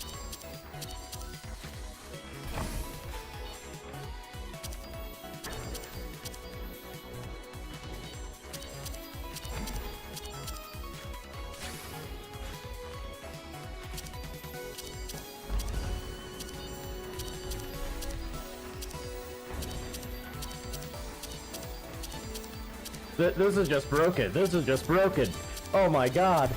This is just broken. This is just broken. Oh my god.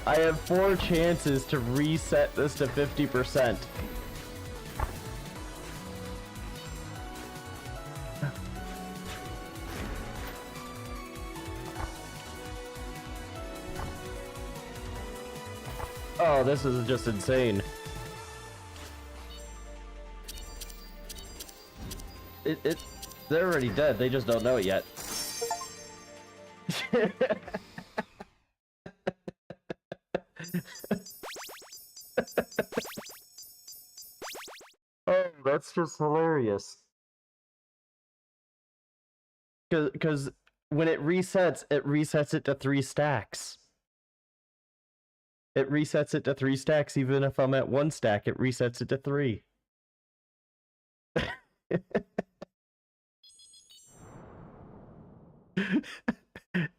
I have 4 chances to reset this to 50%. Oh, this is just insane. They're already dead, they just don't know it yet. Oh, that's just hilarious. Because when it resets it to 3 stacks. It resets it to 3 stacks, even if I'm at 1 stack, it resets it to 3.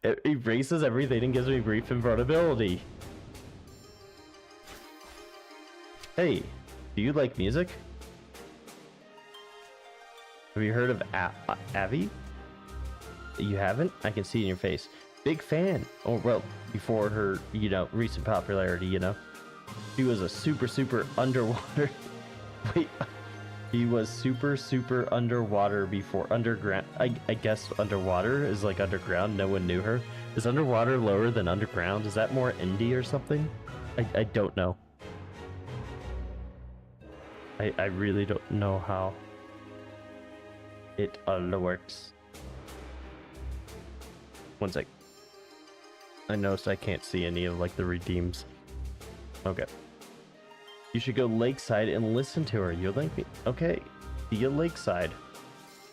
It erases everything and gives me brief invulnerability. Hey, do you like music? Have you heard of Avi? You haven't? I can see in your face. Big fan. Oh, well, before her, recent popularity, She was a super underwater... Wait... He was super underwater before underground. I guess underwater is like underground. No one knew her. Is underwater lower than underground? Is that more indie or something? I don't know. I really don't know how it all works. One sec. I noticed I can't see any of like the redeems. Okay. You should go lakeside and listen to her. You'll like me. Okay. See you lakeside.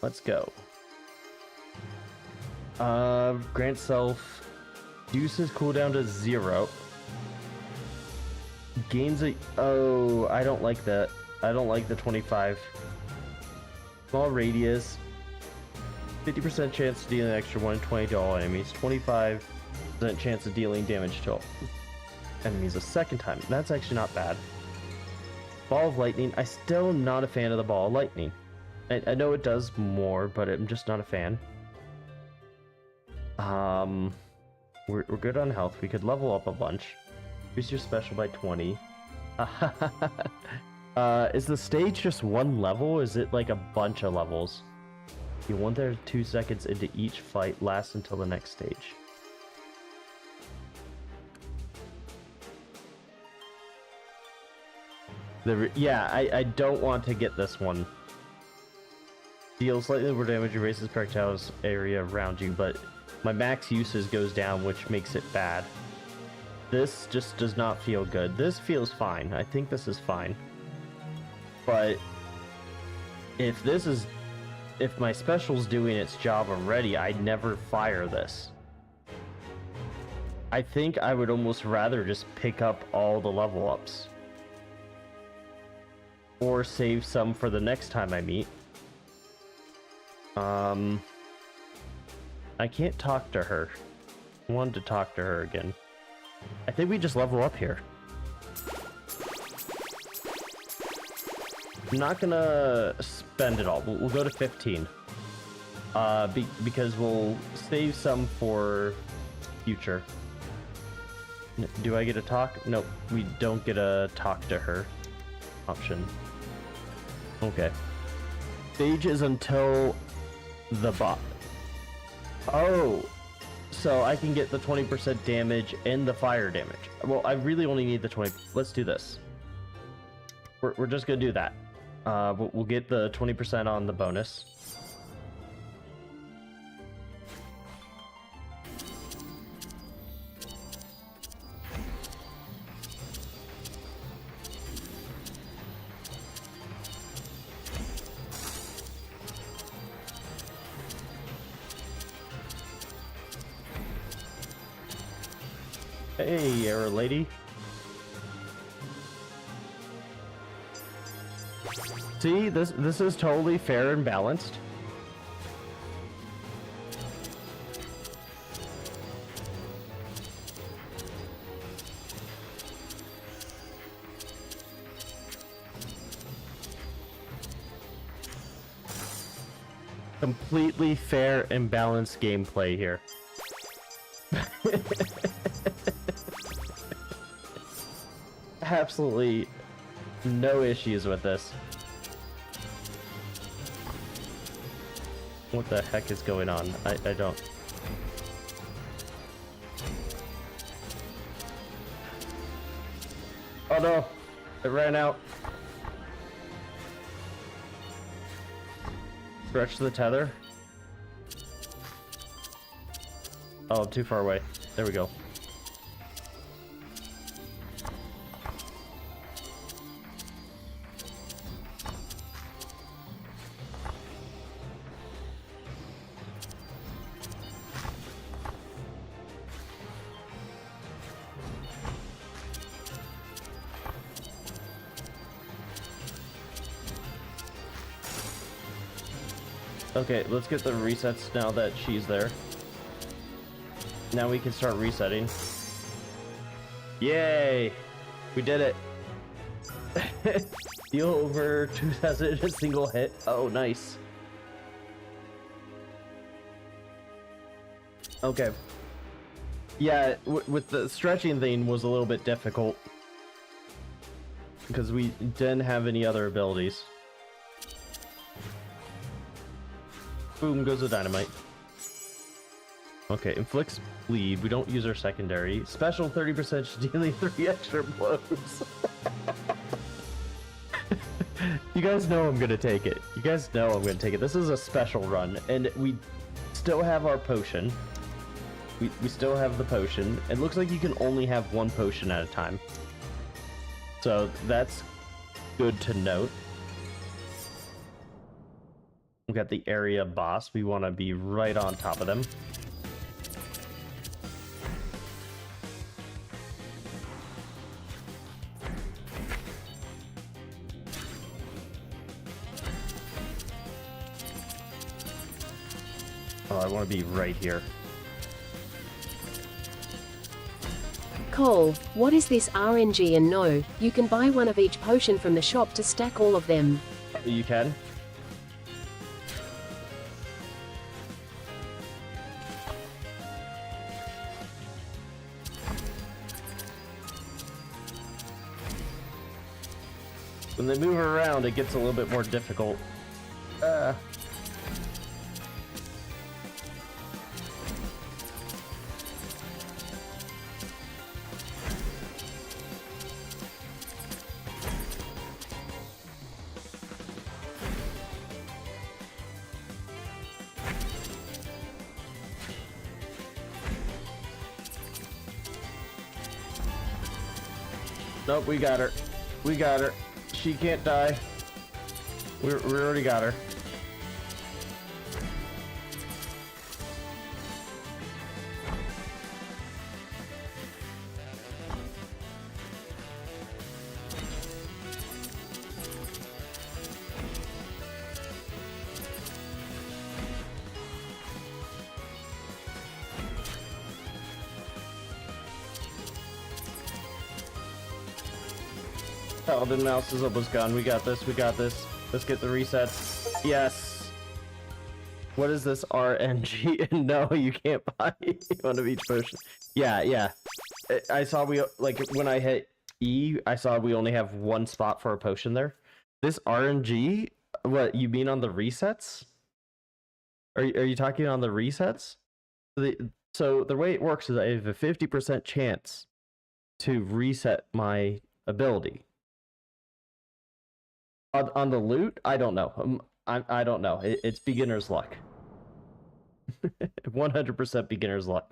Let's go. Grant self. Reduces cooldown to 0. Gains a... Oh, I don't like that. I don't like the 25. Small radius. 50% chance of dealing an extra 120 to all enemies. 25% chance of dealing damage to all enemies a second time. That's actually not bad. Ball of lightning. I still am not a fan of the ball of lightning. I know it does more, but I'm just not a fan. We're good on health. We could level up a bunch. Increase your special by 20. Is the stage just one level? Or is it like a bunch of levels? You 1 to 2 seconds into each fight lasts until the next stage. Yeah, I don't want to get this one. Deals slightly more damage, erases projectiles area around you, but my max usage goes down, which makes it bad. This just does not feel good. This feels fine. I think this is fine. But if my special's doing its job already, I'd never fire this. I think I would almost rather just pick up all the level ups. Or save some for the next time I meet. I can't talk to her. I wanted to talk to her again. I think we just level up here. I'm not gonna spend it all. We'll go to 15. Because we'll save some for future. Do I get a talk? Nope, we don't get a talk to her option. Okay. Stage is until the bot. Oh, so I can get the 20% damage and the fire damage. Well, I really only need the 20. Let's do this. We're just gonna do that. We'll get the 20% on the bonus. Hey, error lady. See, this is totally fair and balanced. Completely fair and balanced gameplay here. Absolutely no issues with this. What the heck is going on? I don't. Oh no! It ran out. Stretch the tether. Oh, I'm too far away. There we go. Okay, let's get the resets now that she's there. Now we can start resetting. Yay! We did it! Deal over 2,000 in a single hit. Oh, nice. Okay. Yeah, with the stretching thing was a little bit difficult. Because we didn't have any other abilities. Boom goes the dynamite. Okay, inflicts bleed. We don't use our secondary. Special 30% dealing 3 extra blows. You guys know I'm gonna take it. You guys know I'm gonna take it. This is a special run, and we still have our potion. We still have the potion. It looks like you can only have 1 potion at a time. So that's good to note. We got the area boss. We want to be right on top of them. Oh, I want to be right here. Cole, what is this RNG? And no, you can buy one of each potion from the shop to stack all of them. You can? When they move around, it gets a little bit more difficult. Nope, we got her. We got her. She can't die. We already got her. Paladin Mouse is almost gone. We got this. We got this. Let's get the resets. Yes. What is this RNG? No, you can't buy one of each potion. Yeah, yeah. I saw we, like, when I hit E, I saw we only have one spot for a potion there. This RNG, what, you mean on the resets? Are you talking on the resets? So the way it works is I have a 50% chance to reset my ability. On the loot, I don't know. I don't know. It's beginner's luck. 100% beginner's luck.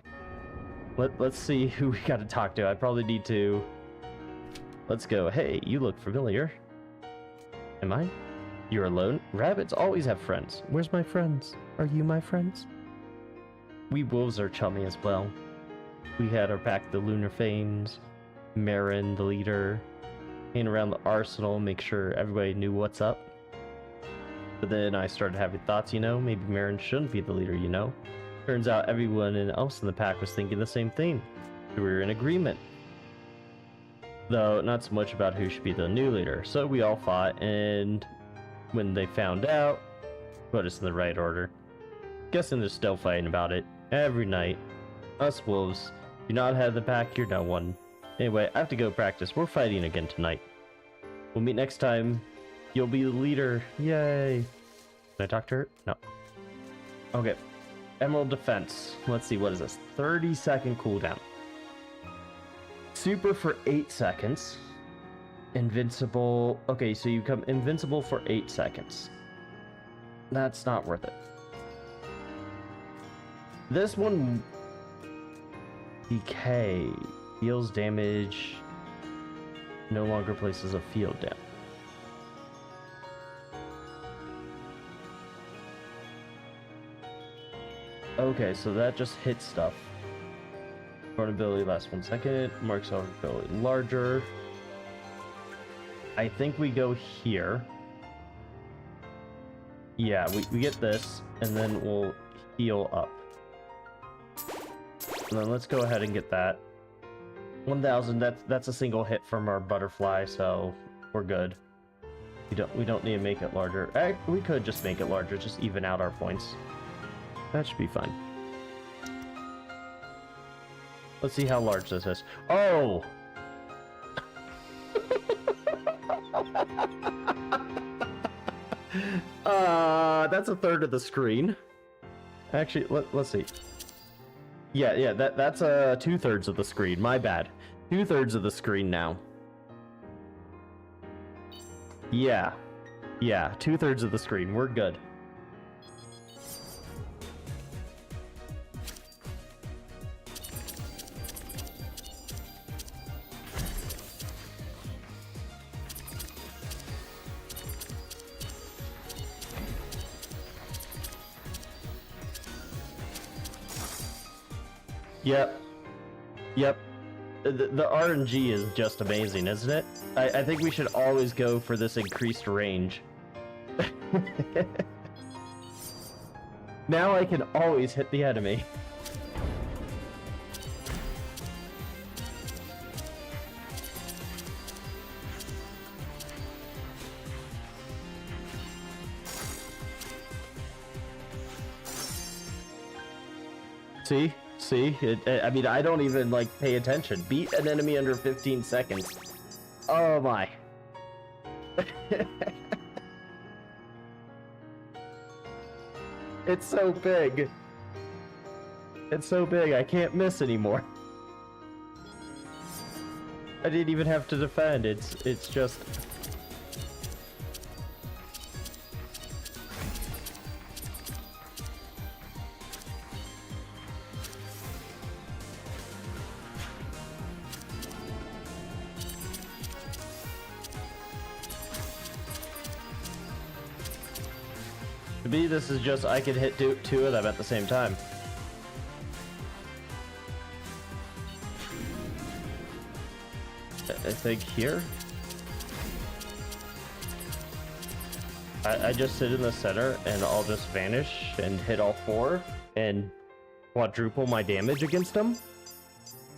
Let's see who we got to talk to. I probably need to. Let's go. Hey, you look familiar. Am I? You're alone? Rabbits always have friends. Where's my friends? Are you my friends? We wolves are chummy as well. We had our pack, the Lunar Fanes, Marin, the leader, hang around the arsenal, make sure everybody knew what's up. But then I started having thoughts, you know, maybe Marin shouldn't be the leader, you know. Turns out everyone else in the pack was thinking the same thing. We were in agreement. Though, not so much about who should be the new leader. So we all fought, and when they found out, put us in the right order. Guessing they're still fighting about it. Every night. Us wolves, do not have the pack, you're no one. Anyway, I have to go practice. We're fighting again tonight. We'll meet next time. You'll be the leader. Yay. Can I talk to her? No. Okay. Emerald Defense. Let's see, what is this? 30-second cooldown. Super for 8 seconds. Invincible. Okay, so you become invincible for 8 seconds. That's not worth it. This one... Decay. Deals damage. No longer places a field down. Okay, so that just hits stuff. Vulnerability lasts 1 second. Marks vulnerability larger. I think we go here. Yeah, we get this, and then we'll heal up. And then let's go ahead and get that. 1,000. That's a single hit from our butterfly, so we're good. We don't need to make it larger. We could just make it larger, just even out our points. That should be fine. Let's see how large this is. Oh! That's a third of the screen. Actually, let's see. Yeah, that's 2/3 of the screen. My bad. 2/3 of the screen now. Yeah, 2/3 of the screen. We're good. Yep. The RNG is just amazing, isn't it? I think we should always go for this increased range. Now I can always hit the enemy. See? I mean, I don't even, like, pay attention. Beat an enemy under 15 seconds. Oh my. It's so big. It's so big, I can't miss anymore. I didn't even have to defend. It's just... To me, this is just I can hit two of them at the same time. I think here. I just sit in the center and I'll just vanish and hit all four and quadruple my damage against them.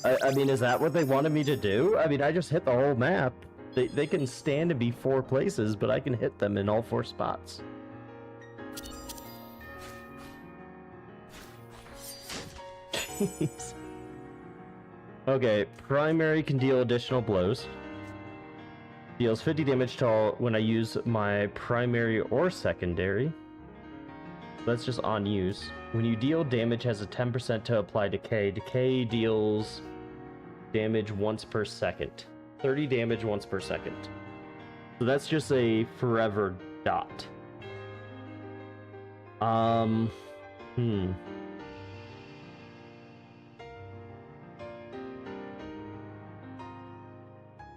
I mean, is that what they wanted me to do? I mean, I just hit the whole map. They can stand and be 4 places, but I can hit them in all 4 spots. Jeez. Okay, primary can deal additional blows. Deals 50 damage to all when I use my primary or secondary. That's just on use. When you deal damage, has a 10% to apply decay. Decay deals damage once per second. 30 damage once per second. So that's just a forever dot.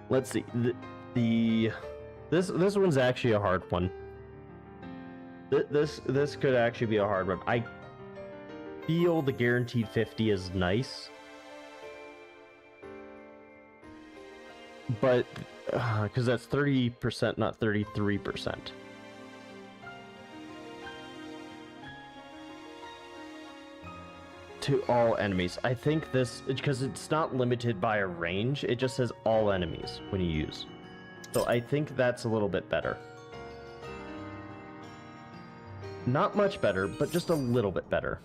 Let's see. This one's actually a hard one. This could actually be a hard one. I feel the guaranteed 50 is nice, but because that's 30%, not 33%. To all enemies. I think this, because it's not limited by a range, it just says all enemies when you use. So I think that's a little bit better. Not much better, but just a little bit better.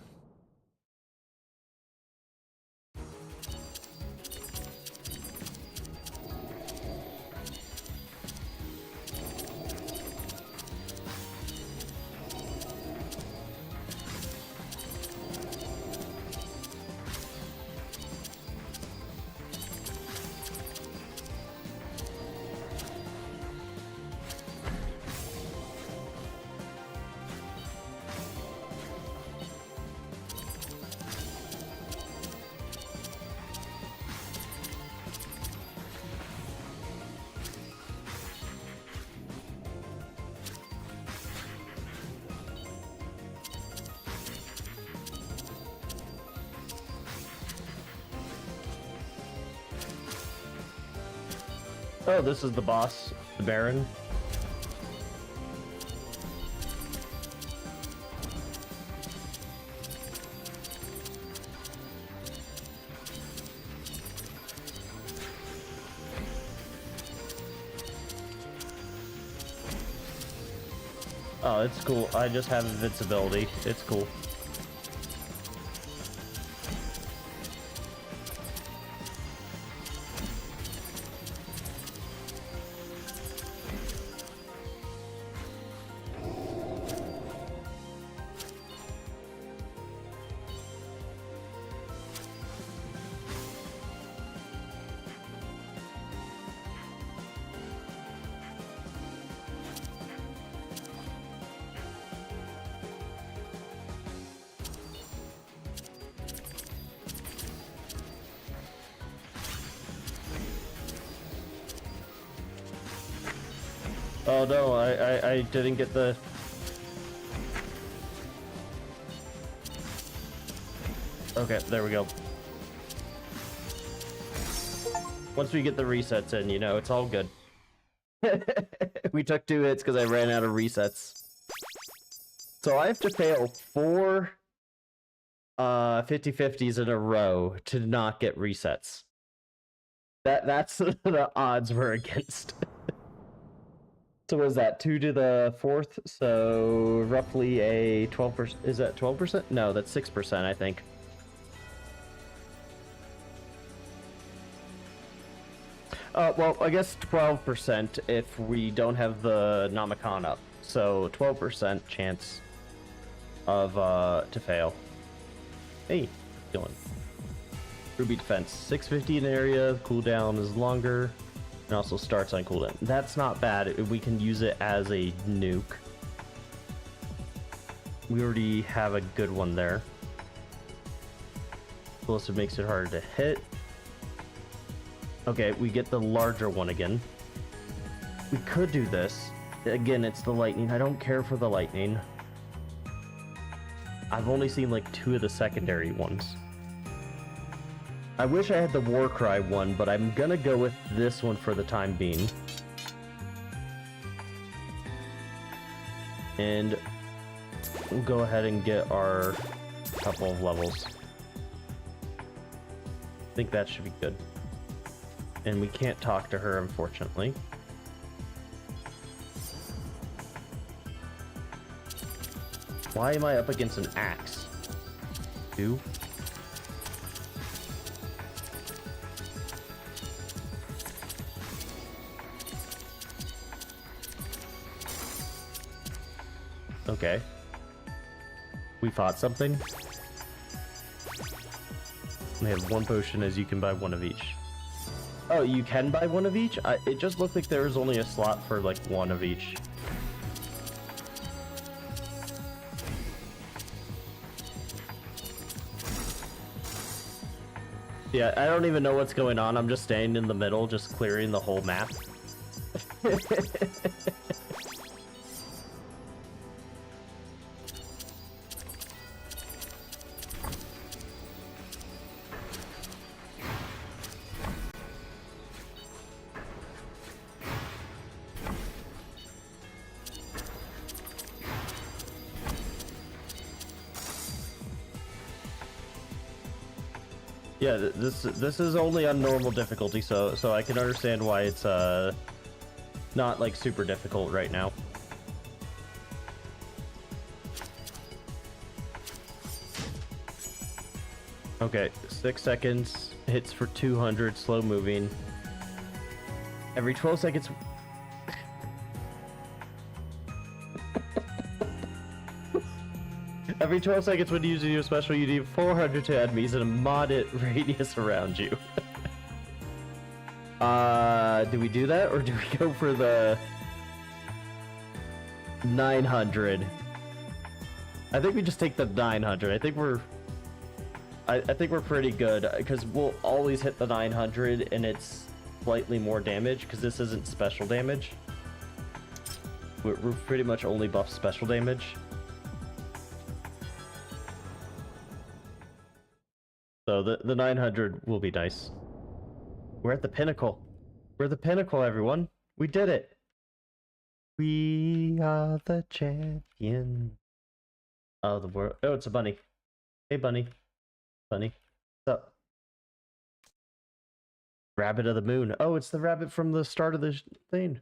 Oh, this is the boss, the Baron. Oh, it's cool. I just have invincibility. It's cool. Oh no, I didn't get the... Okay, there we go. Once we get the resets in, you know, it's all good. We took 2 hits because I ran out of resets. So I have to fail 4 50-50s in a row to not get resets. That's the odds we're against. So what is that, 2 to the 4th? So roughly a 12%. Is that 12%? No, that's 6%, I think. Well, I guess 12% if we don't have the Namicon up. So 12% chance of to fail. Hey, Dylan. Ruby defense, 650 in area. Cooldown is longer. And also starts on cooldown. That's not bad. We can use it as a nuke. We already have a good one there. Plus it makes it harder to hit. Okay, we get the larger one again. We could do this. Again, it's the lightning. I don't care for the lightning. I've only seen like 2 of the secondary ones. I wish I had the Warcry one, but I'm gonna go with this one for the time being. And we'll go ahead and get our couple of levels. I think that should be good. And we can't talk to her, unfortunately. Why am I up against an axe? 2? Okay. We fought something. We have 1 potion, as you can buy 1 of each. Oh, you can buy 1 of each? It just looked like there was only a slot for like 1 of each. Yeah, I don't even know what's going on. I'm just staying in the middle, just clearing the whole map. Yeah, this is only on normal difficulty, so I can understand why it's not like super difficult right now. Okay, 6 seconds, hits for 200, slow moving. Every 12 seconds. Every 12 seconds when using your special, you need 400 to enemies in a modded radius around you. Do we do that, or do we go for the 900? I think we just take the 900. I think we're pretty good, because we'll always hit the 900, and it's slightly more damage, because this isn't special damage. We're pretty much only buff special damage. So the 900 will be nice. We're at the pinnacle. We're at the pinnacle, everyone. We did it. We are the champion of the world. Oh, it's a bunny. Hey, bunny. Bunny. What's up? Rabbit of the moon. Oh, it's the rabbit from the start of the thing.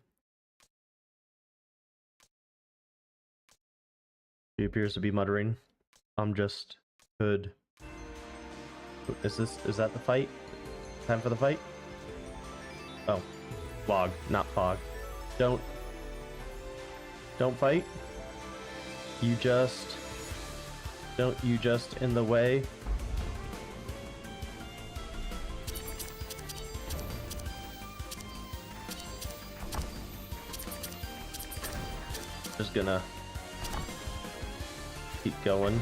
She appears to be muttering. I'm just good. Is that the fight? Time for the fight? Oh. Fog, not fog. Don't fight. Don't you just in the way. Just gonna keep going.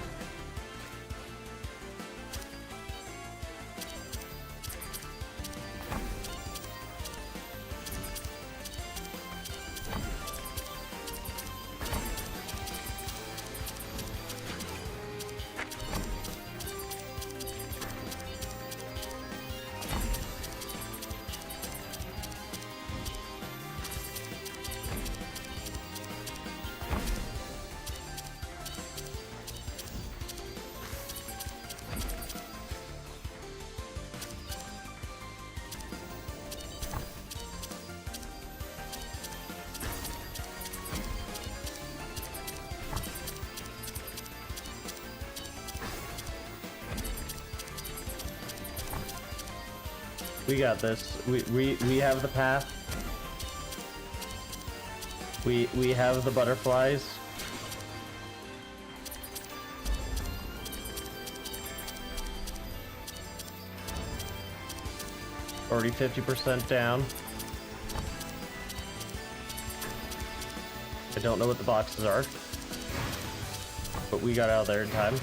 We got this. We have the path. We have the butterflies. Already 50% down. I don't know what the boxes are, but we got out of there in time.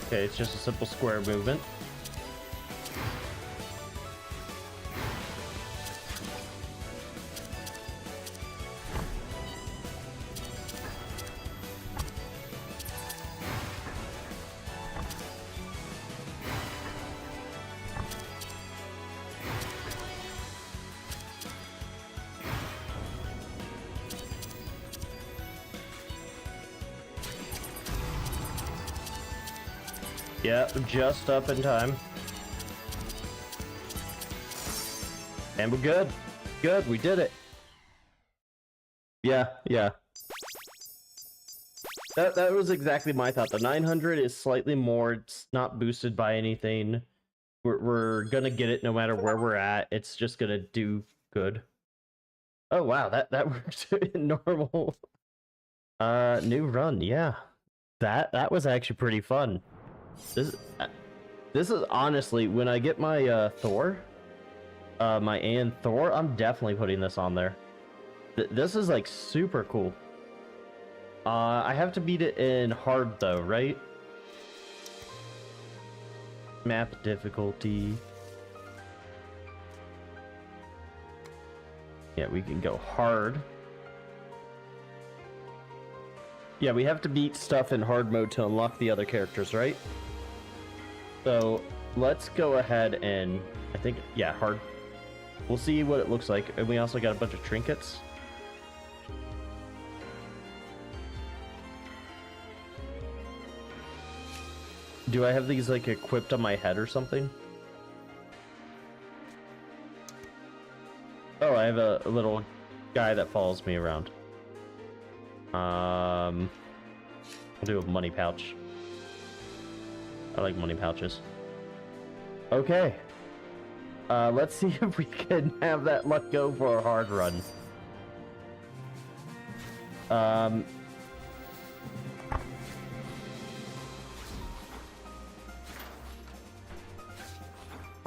Okay, it's just a simple square movement. Yeah, just up in time. And we're good. Good, we did it. Yeah, yeah. That was exactly my thought. The 900 is slightly more. It's not boosted by anything. We're gonna get it no matter where we're at. It's just gonna do good. Oh wow, that worked in normal. New run, yeah. That was actually pretty fun. This is honestly, when I get my Thor, my Ann Thor, I'm definitely putting this on there. This is like super cool. I have to beat it in hard though, right? Map difficulty. Yeah, we can go hard. Yeah, we have to beat stuff in hard mode to unlock the other characters, right? So let's go ahead and I think, yeah, hard. We'll see what it looks like. And we also got a bunch of trinkets. Do I have these like equipped on my head or something? Oh, I have a little guy that follows me around. I'll do a money pouch. I like money pouches. Okay. Let's see if we can have that luck go for a hard run.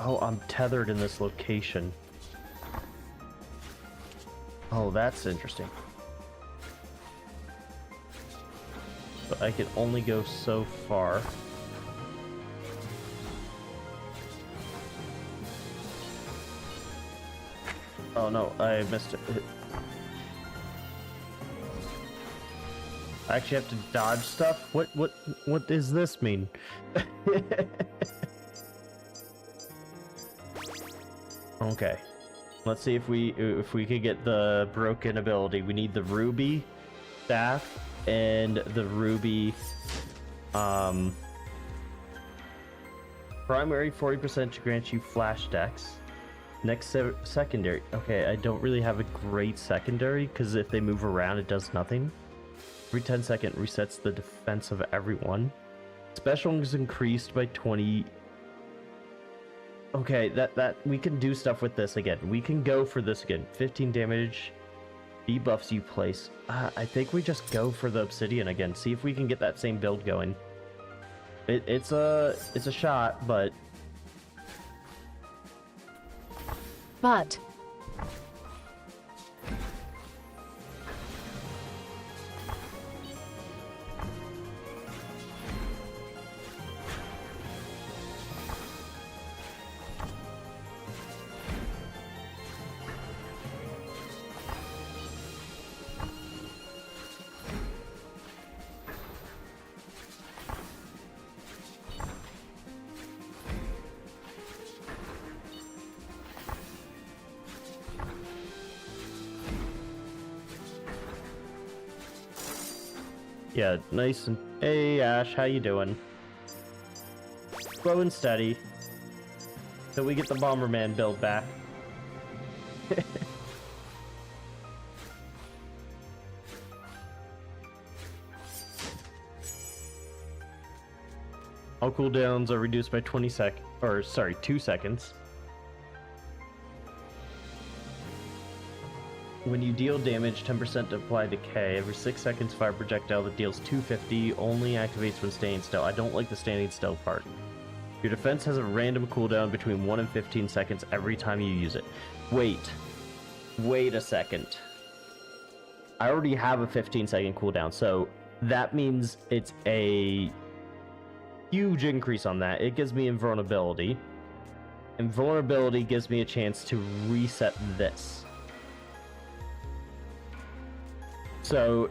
Oh, I'm tethered in this location. Oh, that's interesting. But I can only go so far. Oh no, I missed it. I actually have to dodge stuff? What does this mean? Okay. Let's see if we could get the broken ability. We need the ruby staff and the ruby primary 40% to grant you flash decks. Next secondary. Okay, I don't really have a great secondary because if they move around it does nothing. Every 10-second resets the defense of everyone. Special is increased by 20. Okay, that we can do stuff with this again. We can go for this again. 15 damage, debuffs you place. I think we just go for the obsidian again. See if we can get that same build going. It's a shot, but. Yeah, nice and... Hey, Ash, how you doing? Slow and steady. So we get the Bomberman build back. All cooldowns are reduced by 2 seconds. When you deal damage, 10% apply decay. Every 6 seconds, fire projectile that deals 250 only activates when staying still. I don't like the standing still part. Your defense has a random cooldown between 1 and 15 seconds every time you use it. Wait a second. I already have a 15-second cooldown, so that means it's a huge increase on that. It gives me invulnerability. Invulnerability gives me a chance to reset this. So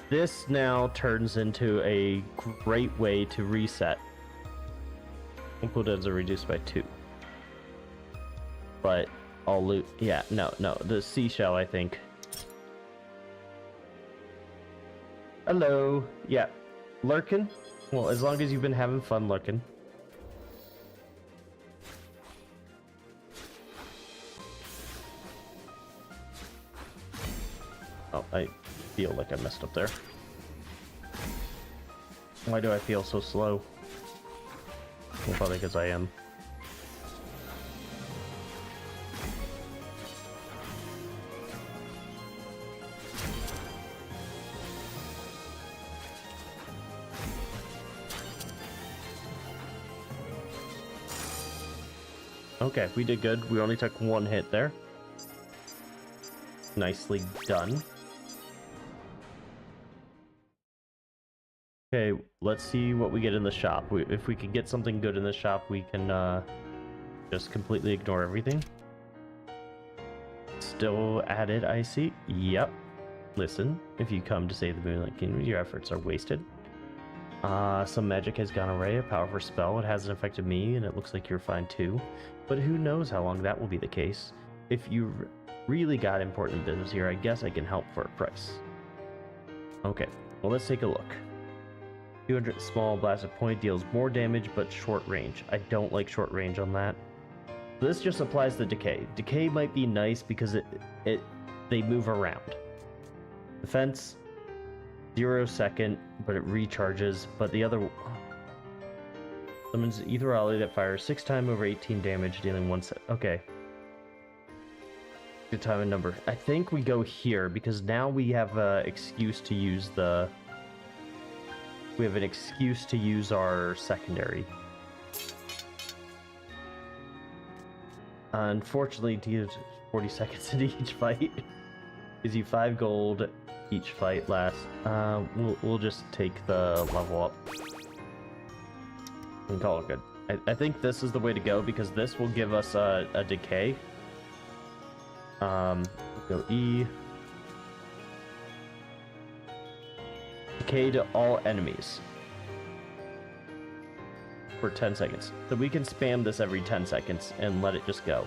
this now turns into a great way to reset. Cooldowns are reduced by 2. But I'll loot. Yeah, no, the seashell, I think. Hello. Yeah, lurking. Well, as long as you've been having fun lurking. Oh, I feel like I messed up there. Why do I feel so slow? Well, probably because I am. Okay, we did good. We only took one hit there. Nicely done. Okay, let's see what we get in the shop. If we can get something good in the shop, we can just completely ignore everything. Still added, I see. Yep. Listen, if you come to save the Moonlight Kingdom, your efforts are wasted. Some magic has gone away, a powerful spell. It hasn't affected me, and it looks like you're fine too. But who knows how long that will be the case. If you really got important business here, I guess I can help for a price. Okay, well, let's take a look. 200 small blasted point deals more damage, but short range. I don't like short range on that. This just applies the decay. Decay might be nice because they move around. Defense, 0 second, but it recharges. But the other summons either ally that fires 6 times over 18 damage, dealing 1 set. Okay. Good time and number. I think we go here because now we have an excuse to use the. We have an excuse to use our secondary. Unfortunately, deals 40 seconds in each fight. Gives you 5 gold each fight lasts. We'll just take the level up and call it good. I think this is the way to go because this will give us a decay. Go E. Decay to all enemies for 10 seconds. So we can spam this every 10 seconds and let it just go.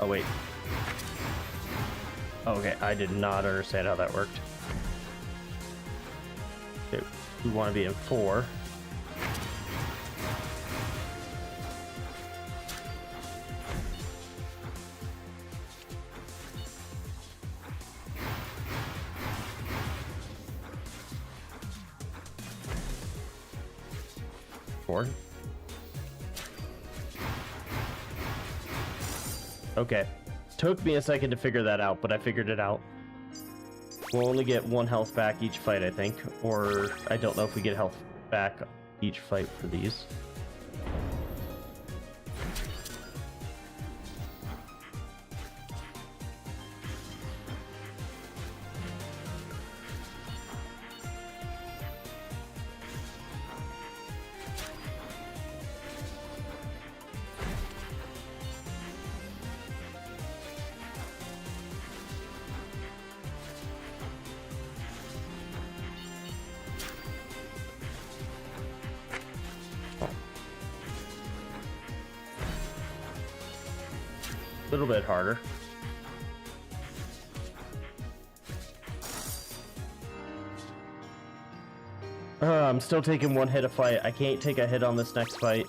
Oh, wait. Okay, I did not understand how that worked. Okay, we want to be in 4. Okay. Took me a second to figure that out, but I figured it out. We'll only get 1 health back each fight, I think. Or, I don't know if we get health back each fight for these. A little bit harder. I'm still taking 1 hit a fight. I can't take a hit on this next fight.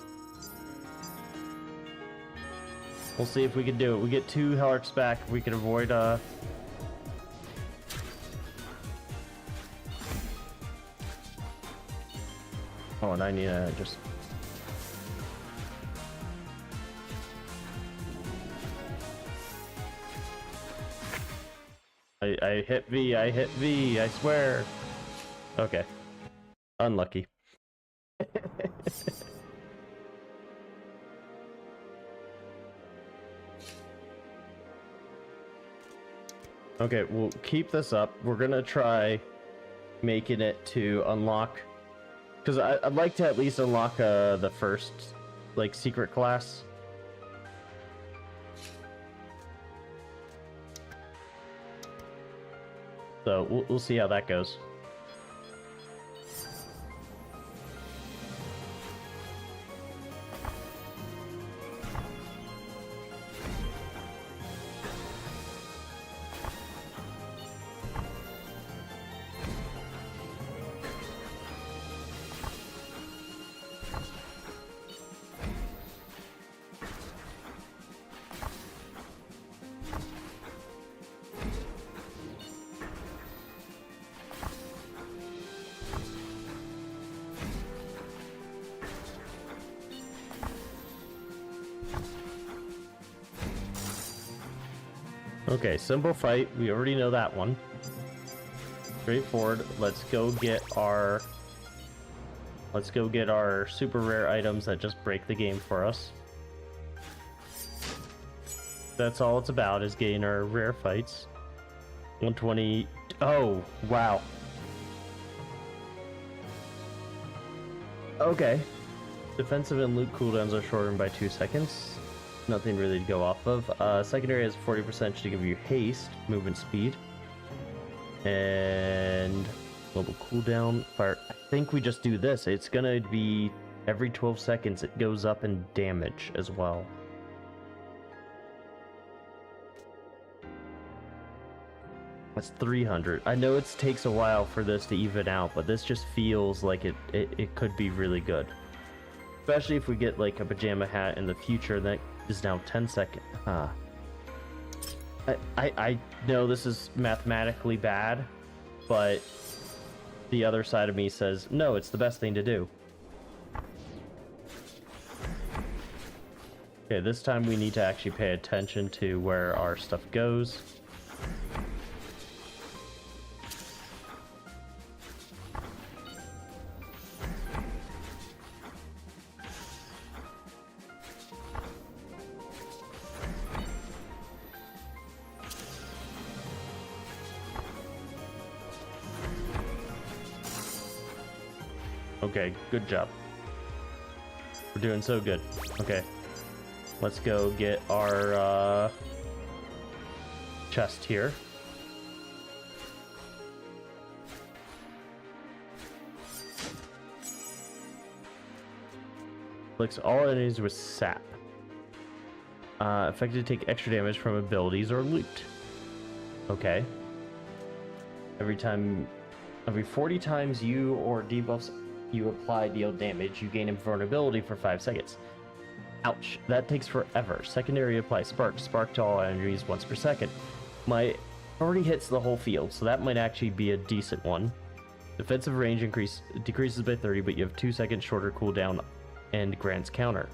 We'll see if we can do it. We get 2 hearts back. We can avoid Oh, and I need to just. I hit V, I hit V, I swear. Okay. Unlucky. Okay, we'll keep this up. We're gonna try making it to unlock, because I'd like to at least unlock the first, like, secret class. So we'll see how that goes. Okay, simple fight. We already know that one. Straightforward. Let's go get our super rare items that just break the game for us. That's all it's about, is getting our rare fights. 120. Oh, wow. Okay. Defensive and loot cooldowns are shortened by 2 seconds. Nothing really to go off of. Secondary has 40% to give you haste, movement speed. And global cooldown. Fire. I think we just do this. It's gonna be every 12 seconds it goes up in damage as well. That's 300. I know it takes a while for this to even out, but this just feels like it could be really good. Especially if we get like a pajama hat in the future that is now 10 seconds. I know this is mathematically bad, but the other side of me says, no, it's the best thing to do. Okay, this time we need to actually pay attention to where our stuff goes. Okay, good job. We're doing so good. Okay. Let's go get our chest here. Looks all enemies with sap. Affected to take extra damage from abilities or loot. Okay. Every 40 times you or debuffs you apply deal damage, you gain invulnerability for 5 seconds. Ouch, that takes forever. Secondary apply spark. Spark to all enemies once per second. My already hits the whole field, so that might actually be a decent one. Defensive range decreases by 30, but you have 2 seconds shorter cooldown and grants counter.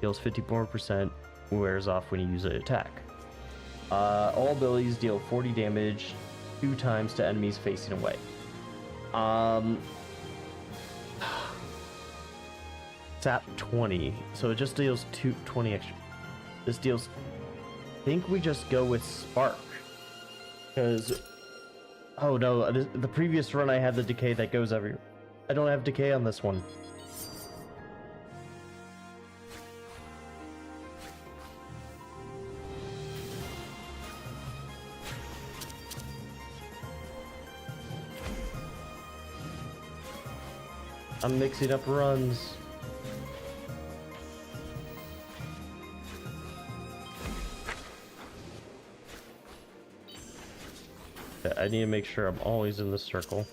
Deals 54%, wears off when you use an attack. All abilities deal 40 damage 2 times to enemies facing away. Sap 20, so it just deals 20 extra. This deals. I think we just go with spark, because oh no, the previous run I had the decay that goes everywhere. I don't have decay on this one. I'm mixing up runs. I need to make sure I'm always in the circle.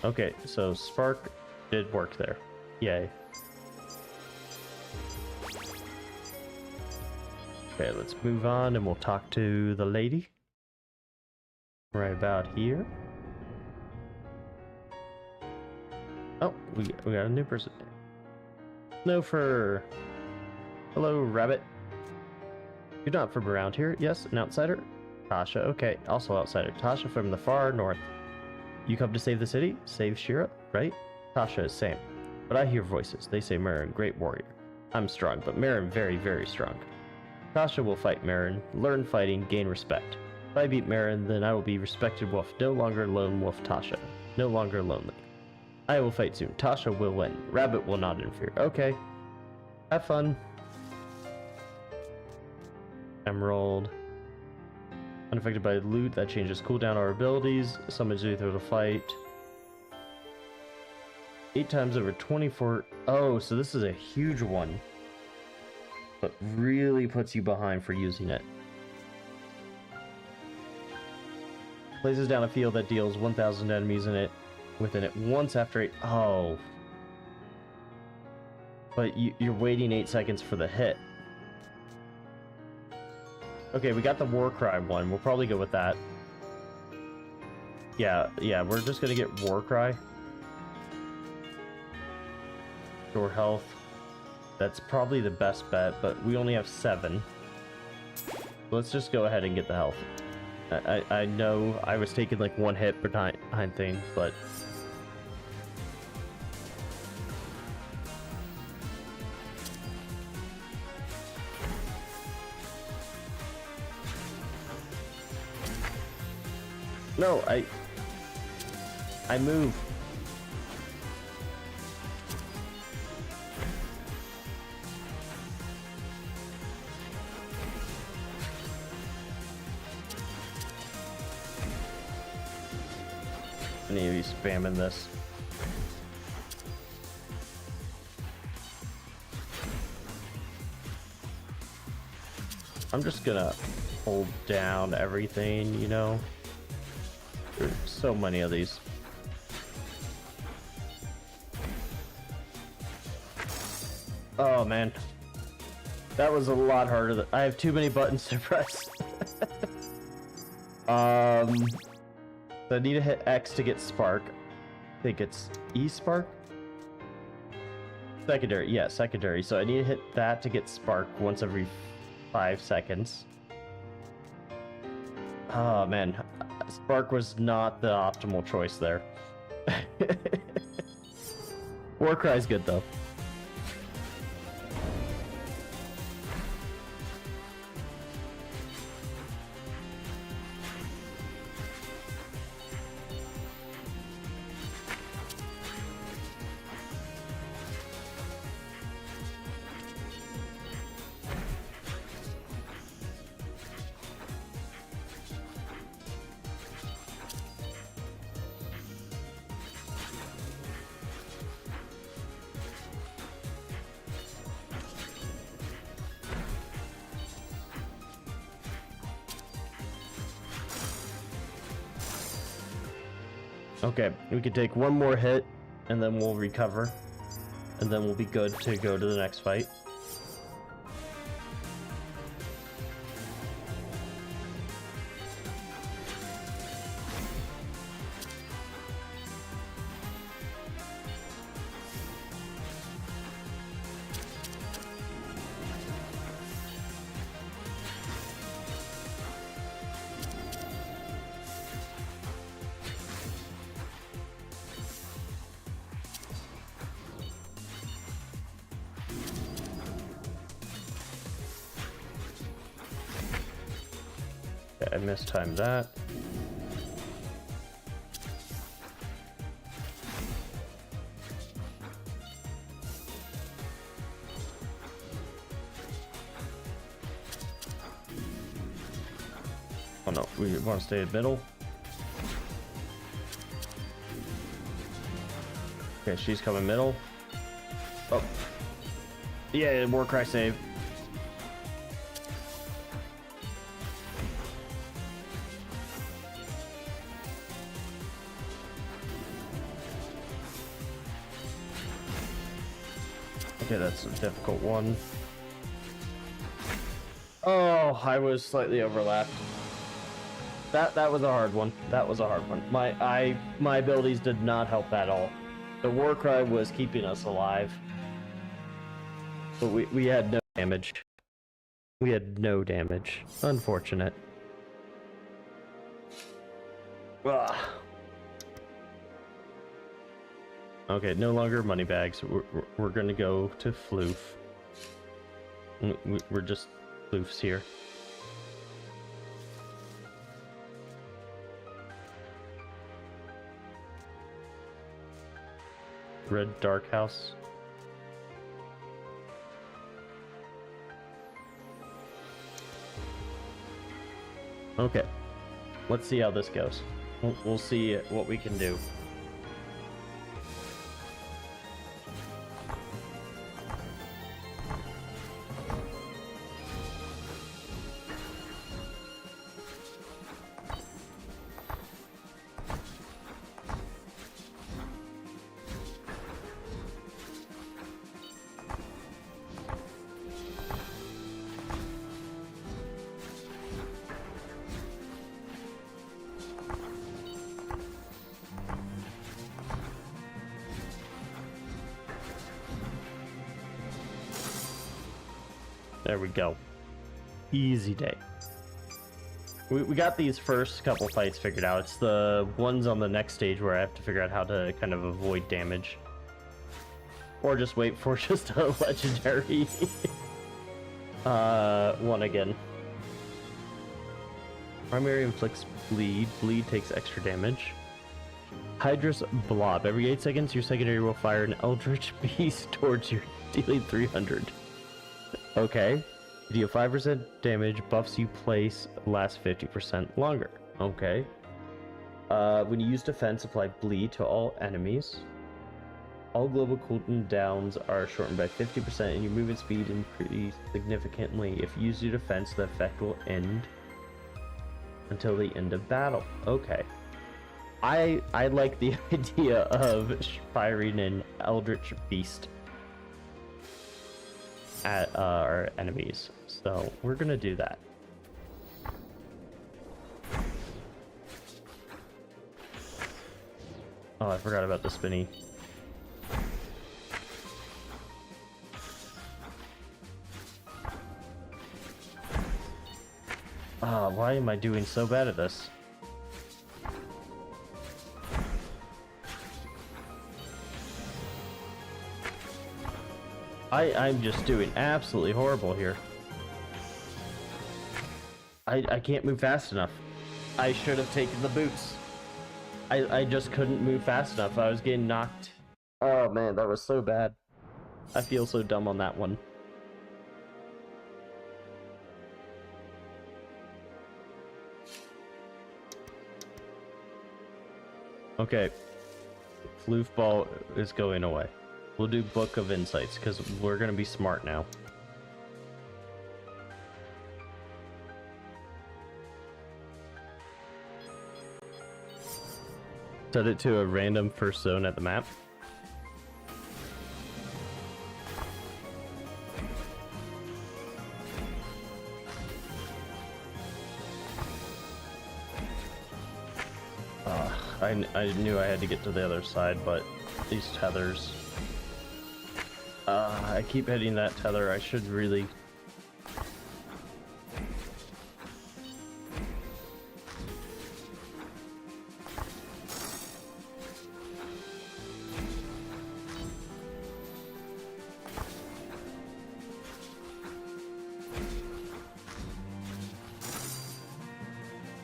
Okay, so spark did work there. Yay. Okay, let's move on and we'll talk to the lady. Right about here. Oh, we got a new person. Snowfur. Hello, rabbit. You're not from around here. Yes, an outsider. Tasha. Okay, also outsider. Tasha from the far north. You come to save the city? Save Shira, right? Tasha is same. But I hear voices. They say Marin, great warrior. I'm strong, but Marin very, very strong. Tasha will fight Marin, learn fighting, gain respect. If I beat Marin, then I will be respected wolf, no longer lone wolf Tasha. No longer lonely. I will fight soon. Tasha will win. Rabbit will not interfere. Okay. Have fun. Emerald. Unaffected by loot, that changes cooldown or abilities. Summons you through the fight. 8 times over 24. Oh, so this is a huge one. But really puts you behind for using it. Places down a field that deals 1,000 enemies within it once after 8. Oh. But you're waiting 8 seconds for the hit. Okay, we got the war cry one. We'll probably go with that. Yeah, we're just gonna get war cry. Store health. That's probably the best bet, but we only have 7. Let's just go ahead and get the health. I know I was taking like 1 hit behind things, but no, I move. I need to be spamming this. I'm just gonna hold down everything, you know? There's so many of these. Oh man. That was a lot harder. I have too many buttons to press. So I need to hit X to get spark. I think it's E spark? Secondary, yeah, secondary. So I need to hit that to get spark once every 5 seconds. Oh man, spark was not the optimal choice there. Warcry's good though. Okay, we can take 1 more hit, and then we'll recover, and then we'll be good to go to the next fight. I mistimed that. Oh no, we want to stay in the middle. Okay, she's coming middle. Oh. Yeah, Warcry save. Okay, that's a difficult one. Oh, I was slightly overlapped. That was a hard one. That was a hard one. My abilities did not help at all. The Warcry was keeping us alive. But we had no damage. We had no damage. Unfortunate. Ugh. Okay, no longer money bags. We're gonna go to floof. We're just floofs here. Red Dark House. Okay, let's see how this goes. We'll see what we can do. There we go. Easy day. We got these first couple fights figured out. It's the ones on the next stage where I have to figure out how to kind of avoid damage. Or just wait for just a legendary one again. Primary inflicts bleed. Bleed takes extra damage. Hydra's blob. Every 8 seconds, your secondary will fire an eldritch beast towards you, dealing 300. Okay. Deal 5% damage. Buffs you place last 50% longer. Okay. When you use defense, apply bleed to all enemies. All global cooldowns are shortened by 50% and your movement speed increases significantly. If you use your defense, the effect will end until the end of battle. Okay. I like the idea of firing an eldritch beast at our enemies, so we're gonna do that. Oh, I forgot about the spinny. Why am I doing so bad at this? I'm just doing absolutely horrible here. I can't move fast enough. I should have taken the boots. I just couldn't move fast enough. I was getting knocked. Oh man, that was so bad. I feel so dumb on that one. Okay. Floof ball is going away. We'll do Book of Insights, because we're going to be smart now. Set it to a random first zone at the map. I knew I had to get to the other side, but these tethers... I keep hitting that tether. I should really...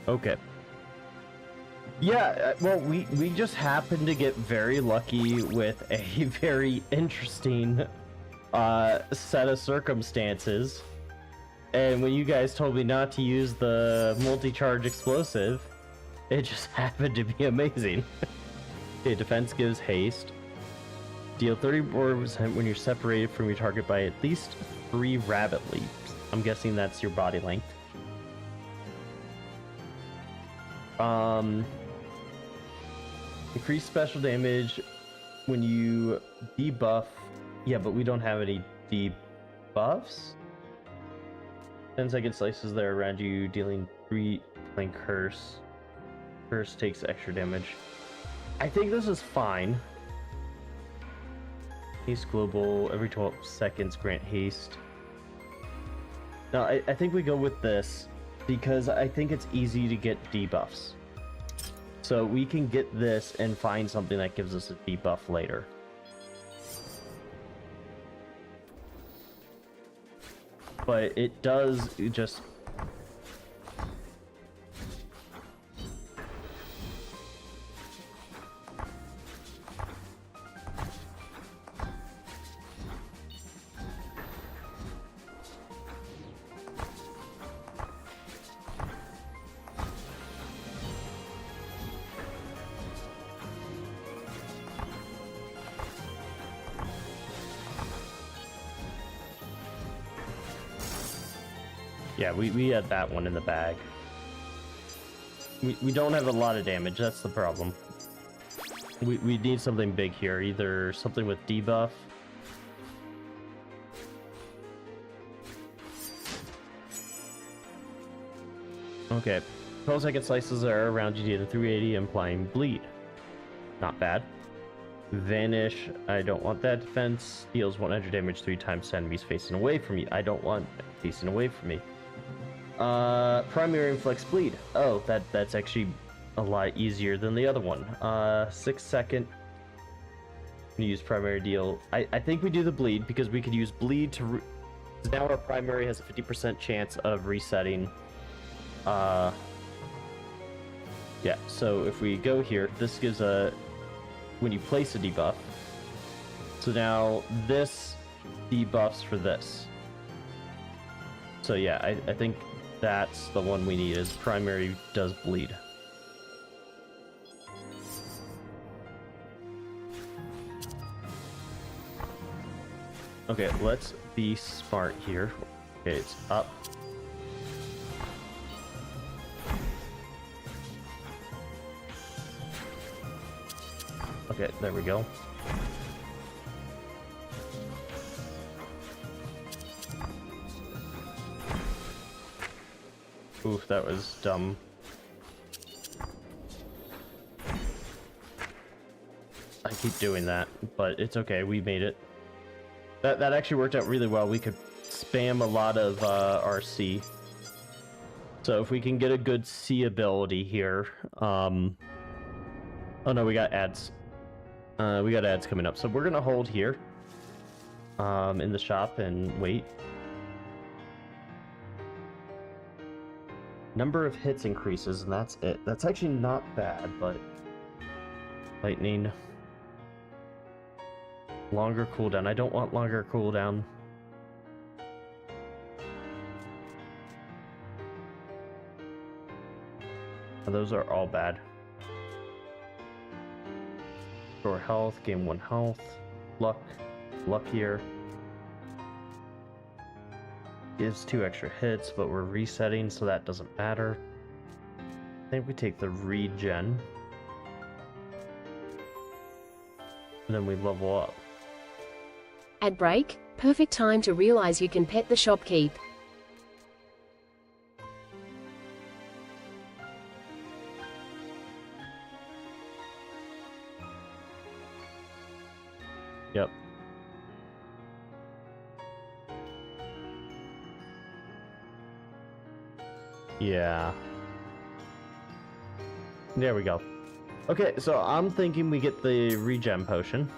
Okay. Yeah, well, we just happened to get very lucky with a very interesting set of circumstances. And when you guys told me not to use the multi-charge explosive, it just happened to be amazing. Okay, defense gives haste. Deal 34% when you're separated from your target by at least 3 rabbit leaps. I'm guessing that's your body length. Increase special damage when you debuff. Yeah, but we don't have any debuffs. 10-second slices that are around you, dealing 3 point curse. Curse takes extra damage. I think this is fine. Haste global, every 12 seconds grant haste. Now, I think we go with this because I think it's easy to get debuffs. So we can get this and find something that gives us a debuff later. But it does just... Yeah, we had that one in the bag. We don't have a lot of damage, that's the problem. We need something big here, either something with debuff. Okay, 12-second slices are around you, dealing 380, implying bleed. Not bad. Vanish, I don't want that defense. Deals 100 damage 3 times to enemies facing away from me. I don't want facing away from me. Primary Inflex Bleed. Oh, that's actually a lot easier than the other one. 6 second. Use primary deal. I think we do the bleed because we could use bleed to now our primary has a 50% chance of resetting. Yeah, so if we go here, this gives a when you place a debuff. So now this debuffs for this. So yeah, I think that's the one we need, is primary does bleed. Okay, let's be smart here. Okay, it's up. Okay, there we go. Oof, that was dumb. I keep doing that, but it's okay, we made it. That actually worked out really well. We could spam a lot of RC. So if we can get a good C ability here, oh no, we got ads. We got ads coming up, so we're gonna hold here, in the shop and wait. Number of hits increases, and that's it. That's actually not bad, but lightning. Longer cooldown. I don't want longer cooldown. Those are all bad. Restore health, gain 1 health. Luck. Luckier. Gives 2 extra hits, but we're resetting, so that doesn't matter. I think we take the regen. And then we level up. Ad break, perfect time to realize you can pet the shopkeep. Yep. Yeah. There we go. Okay, so I'm thinking we get the regen potion.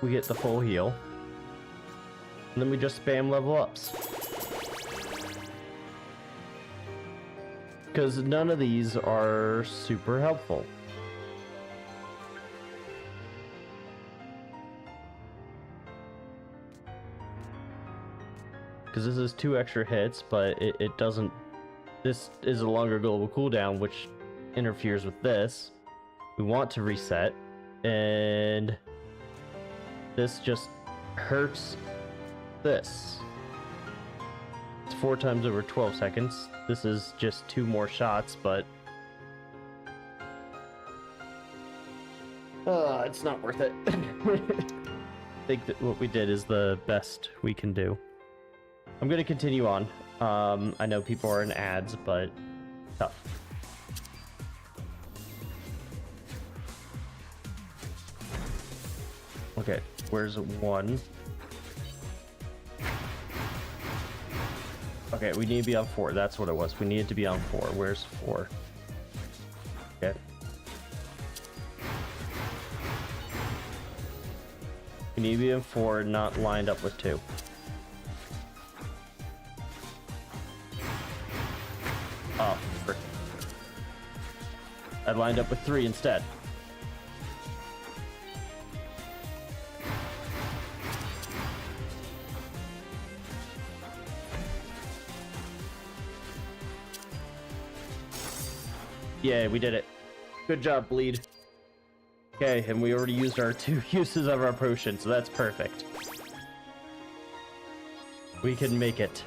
We get the full heal. And then we just spam level ups. Because none of these are super helpful. Because this is 2 extra hits, but it doesn't... This is a longer global cooldown, which interferes with this. We want to reset, and this just hurts this. It's 4 times over 12 seconds. This is just 2 more shots, but... it's not worth it. I think that what we did is the best we can do. I'm gonna continue on. I know people are in ads, but tough. Okay, where's 1? Okay, we need to be on 4. That's what it was. We needed to be on 4. Where's 4? Okay. We need to be on 4, not lined up with 2. Oh, frick. I lined up with 3 instead. Yeah, we did it. Good job, Bleed. Okay, and we already used our 2 uses of our potion, so that's perfect. We can make it.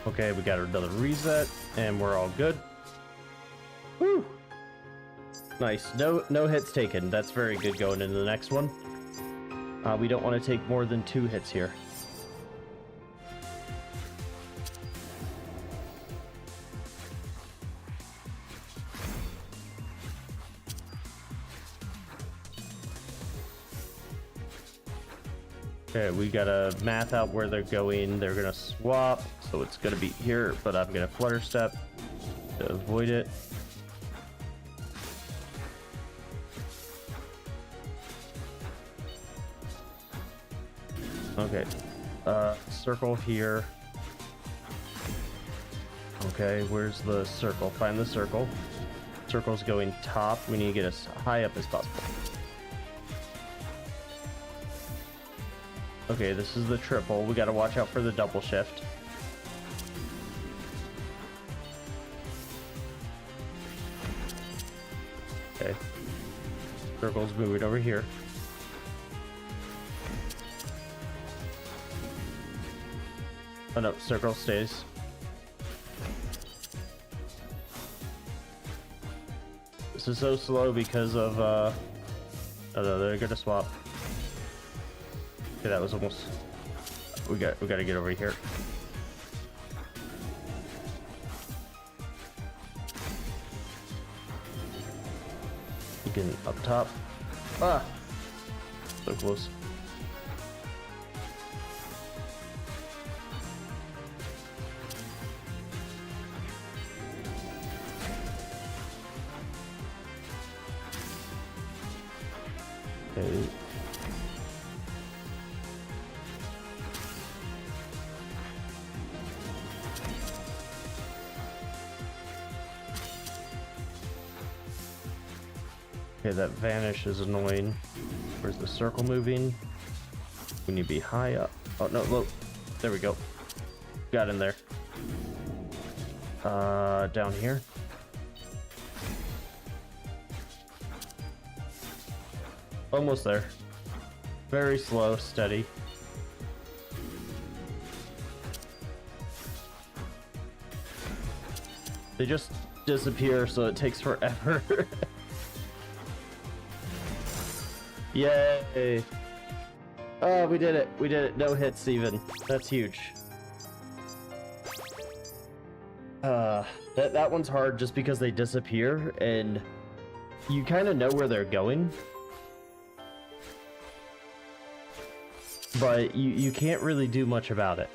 Okay, we got another reset, and we're all good. Woo! Nice. No hits taken. That's very good going into the next one. We don't want to take more than 2 hits here. Okay, we gotta math out where they're going. They're gonna swap, so it's gonna be here, but I'm gonna flutter step to avoid it. Okay, circle here. Okay, where's the circle? Find the circle. Circle's going top. We need to get as high up as possible. Okay, this is the triple. We gotta watch out for the double shift. Okay. Circle's moving over here. Oh no, circle stays. This is so slow because of, oh no, they're gonna swap. Okay, that was almost... We gotta get over here. You can up top. Ah! So close. Okay. Okay, that vanish is annoying. Where's the circle moving? We need to be high up. Oh, no, look. There we go. Got in there. Down here. Almost there. Very slow, steady. They just disappear, so it takes forever. Yay! Oh, we did it. We did it. No hits even. That's huge. That one's hard just because they disappear and you kind of know where they're going. But you can't really do much about it.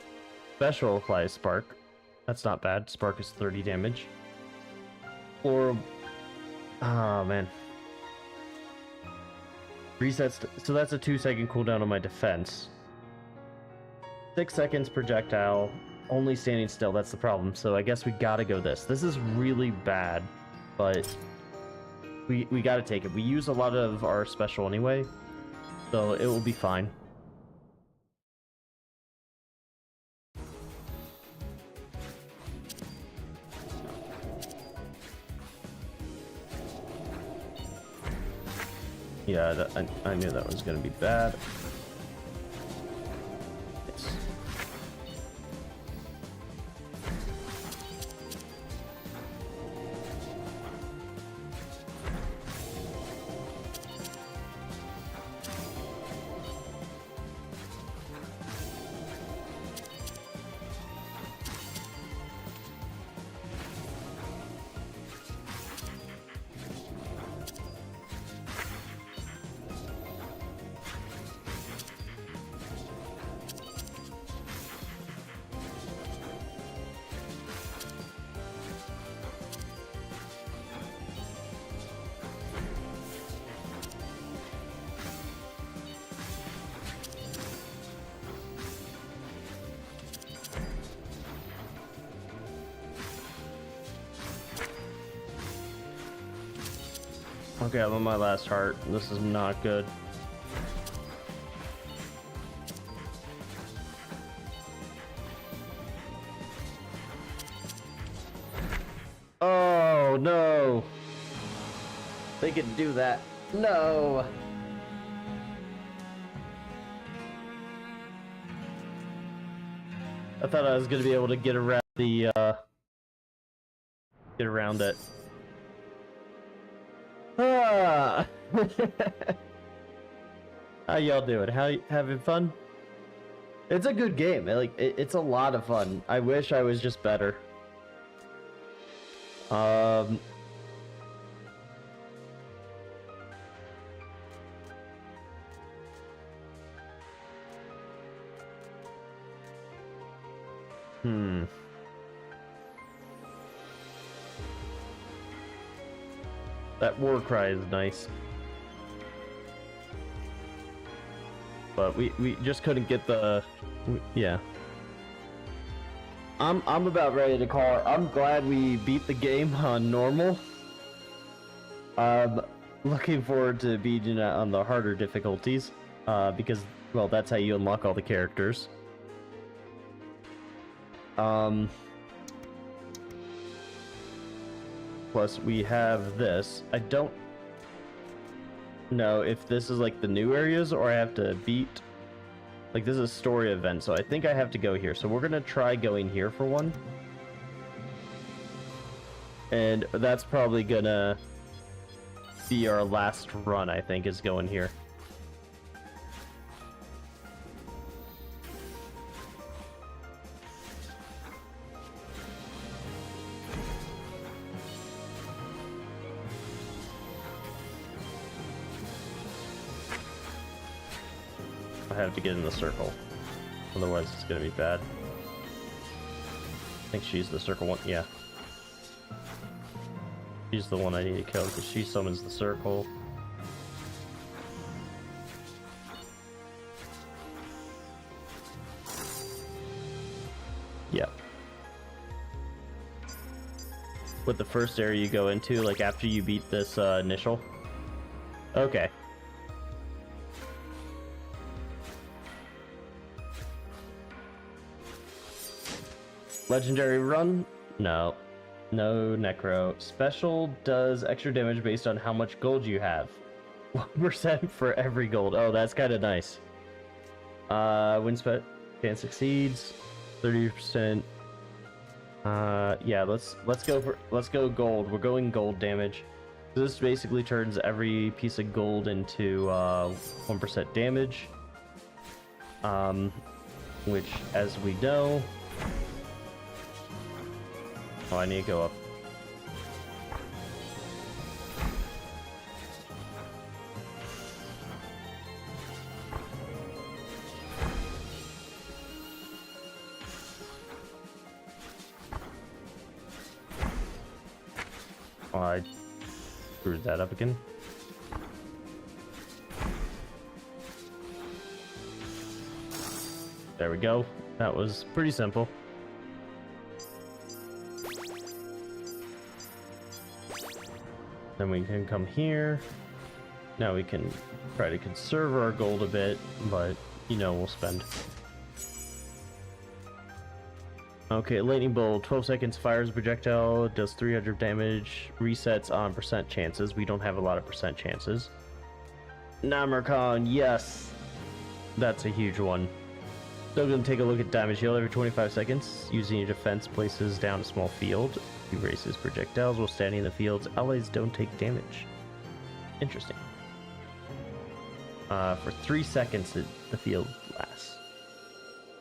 Special applies Spark. That's not bad. Spark is 30 damage. Or... Oh, man. Resets, so that's a 2-second cooldown on my defense. 6 seconds projectile, only standing still, that's the problem. So I guess we gotta go this. This is really bad, but we gotta take it. We use a lot of our special anyway, so it will be fine. Yeah, I knew that was gonna be bad. Yes. Okay, I'm on my last heart. This is not good. Oh, no. They can do that. No. I thought I was going to be able to get around the get around it. Ah! How y'all doing? How having fun? It's a good game. It's a lot of fun. I wish I was just better. That war cry is nice. But we just couldn't get the... Yeah. I'm about ready to call it. I'm glad we beat the game on normal. Looking forward to beating it on the harder difficulties. Because, well, that's how you unlock all the characters. Plus, we have this. I don't know if this is like the new areas or I have to beat... Like, this is a story event, so I think I have to go here. So we're gonna try going here for one. And that's probably gonna be our last run, I think, is going here. I have to get in the circle. Otherwise it's gonna be bad. I think she's the circle one. Yeah. She's the one I need to kill because she summons the circle. Yep. With the first area you go into, like after you beat this initial. Okay. Legendary run? No. No necro. Special does extra damage based on how much gold you have. 1% for every gold. Oh, that's kind of nice. Win chance succeeds. 30%. Yeah, let's go gold. We're going gold damage. So this basically turns every piece of gold into 1% damage. Which, as we know. Oh, I need to go up. Oh, I screwed that up again. There we go. That was pretty simple. Then we can come here. Now we can try to conserve our gold a bit, but you know we'll spend. Okay, lightning bolt, 12 seconds, fires a projectile, does 300 damage, resets on percent chances. We don't have a lot of percent chances. Namarcon, yes, that's a huge one. Still gonna take a look at damage heal every 25 seconds. Using your defense places down a small field. Erases projectiles while standing in the fields. Allies don't take damage. Interesting. For 3 seconds the field lasts.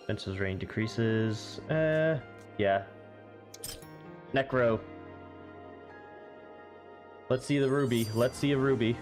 Defense's range decreases. Yeah. Necro. Let's see the ruby. Let's see a ruby.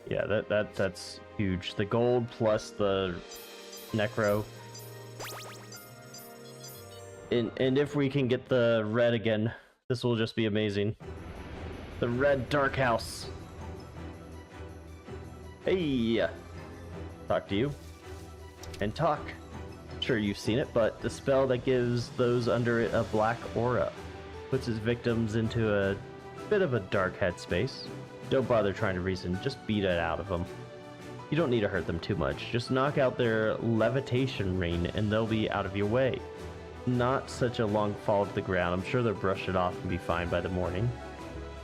Yeah, that's huge. The gold plus the necro. And if we can get the red again, this will just be amazing. The red dark house. Hey, talk to you. And talk. Sure, you've seen it, but the spell that gives those under it a black aura puts its victims into a bit of a dark headspace. Don't bother trying to reason, just beat it out of them. You don't need to hurt them too much. Just knock out their levitation ring and they'll be out of your way. Not such a long fall to the ground. I'm sure they'll brush it off and be fine by the morning.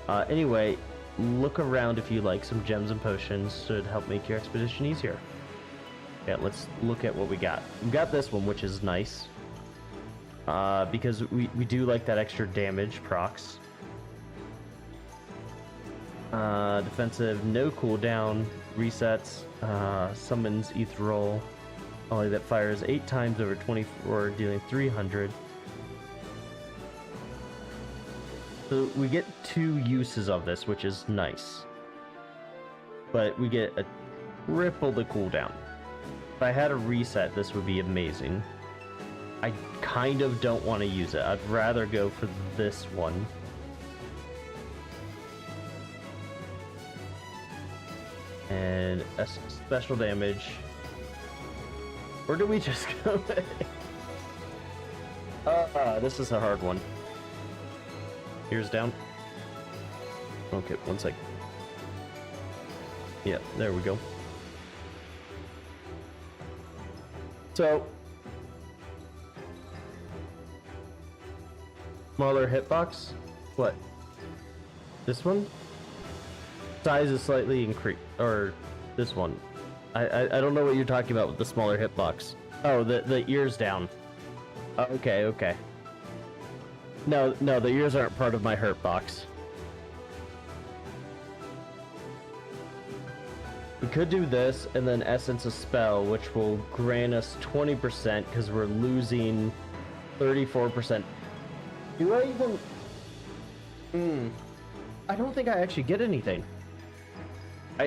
Anyway, look around if you like. Some gems and potions should help make your expedition easier. Yeah, let's look at what we got. We got this one, which is nice. Because we do like that extra damage procs. Defensive, no cooldown, resets, summons ethereal, only that fires 8 times over 24, dealing 300. So we get 2 uses of this, which is nice. But we get a triple the cooldown. If I had a reset, this would be amazing. I kind of don't want to use it. I'd rather go for this one. And a special damage. Or do we just go? This is a hard one. Ears down. Okay, one sec. Yeah, there we go. So, smaller hitbox. What? This one? Size is slightly increased, or this one. I don't know what you're talking about with the smaller hitbox. Oh, the ears down. Okay, okay. No, the ears aren't part of my hurt box. We could do this and then essence a spell, which will grant us 20% because we're losing 34%. Do I even? I don't think I actually get anything.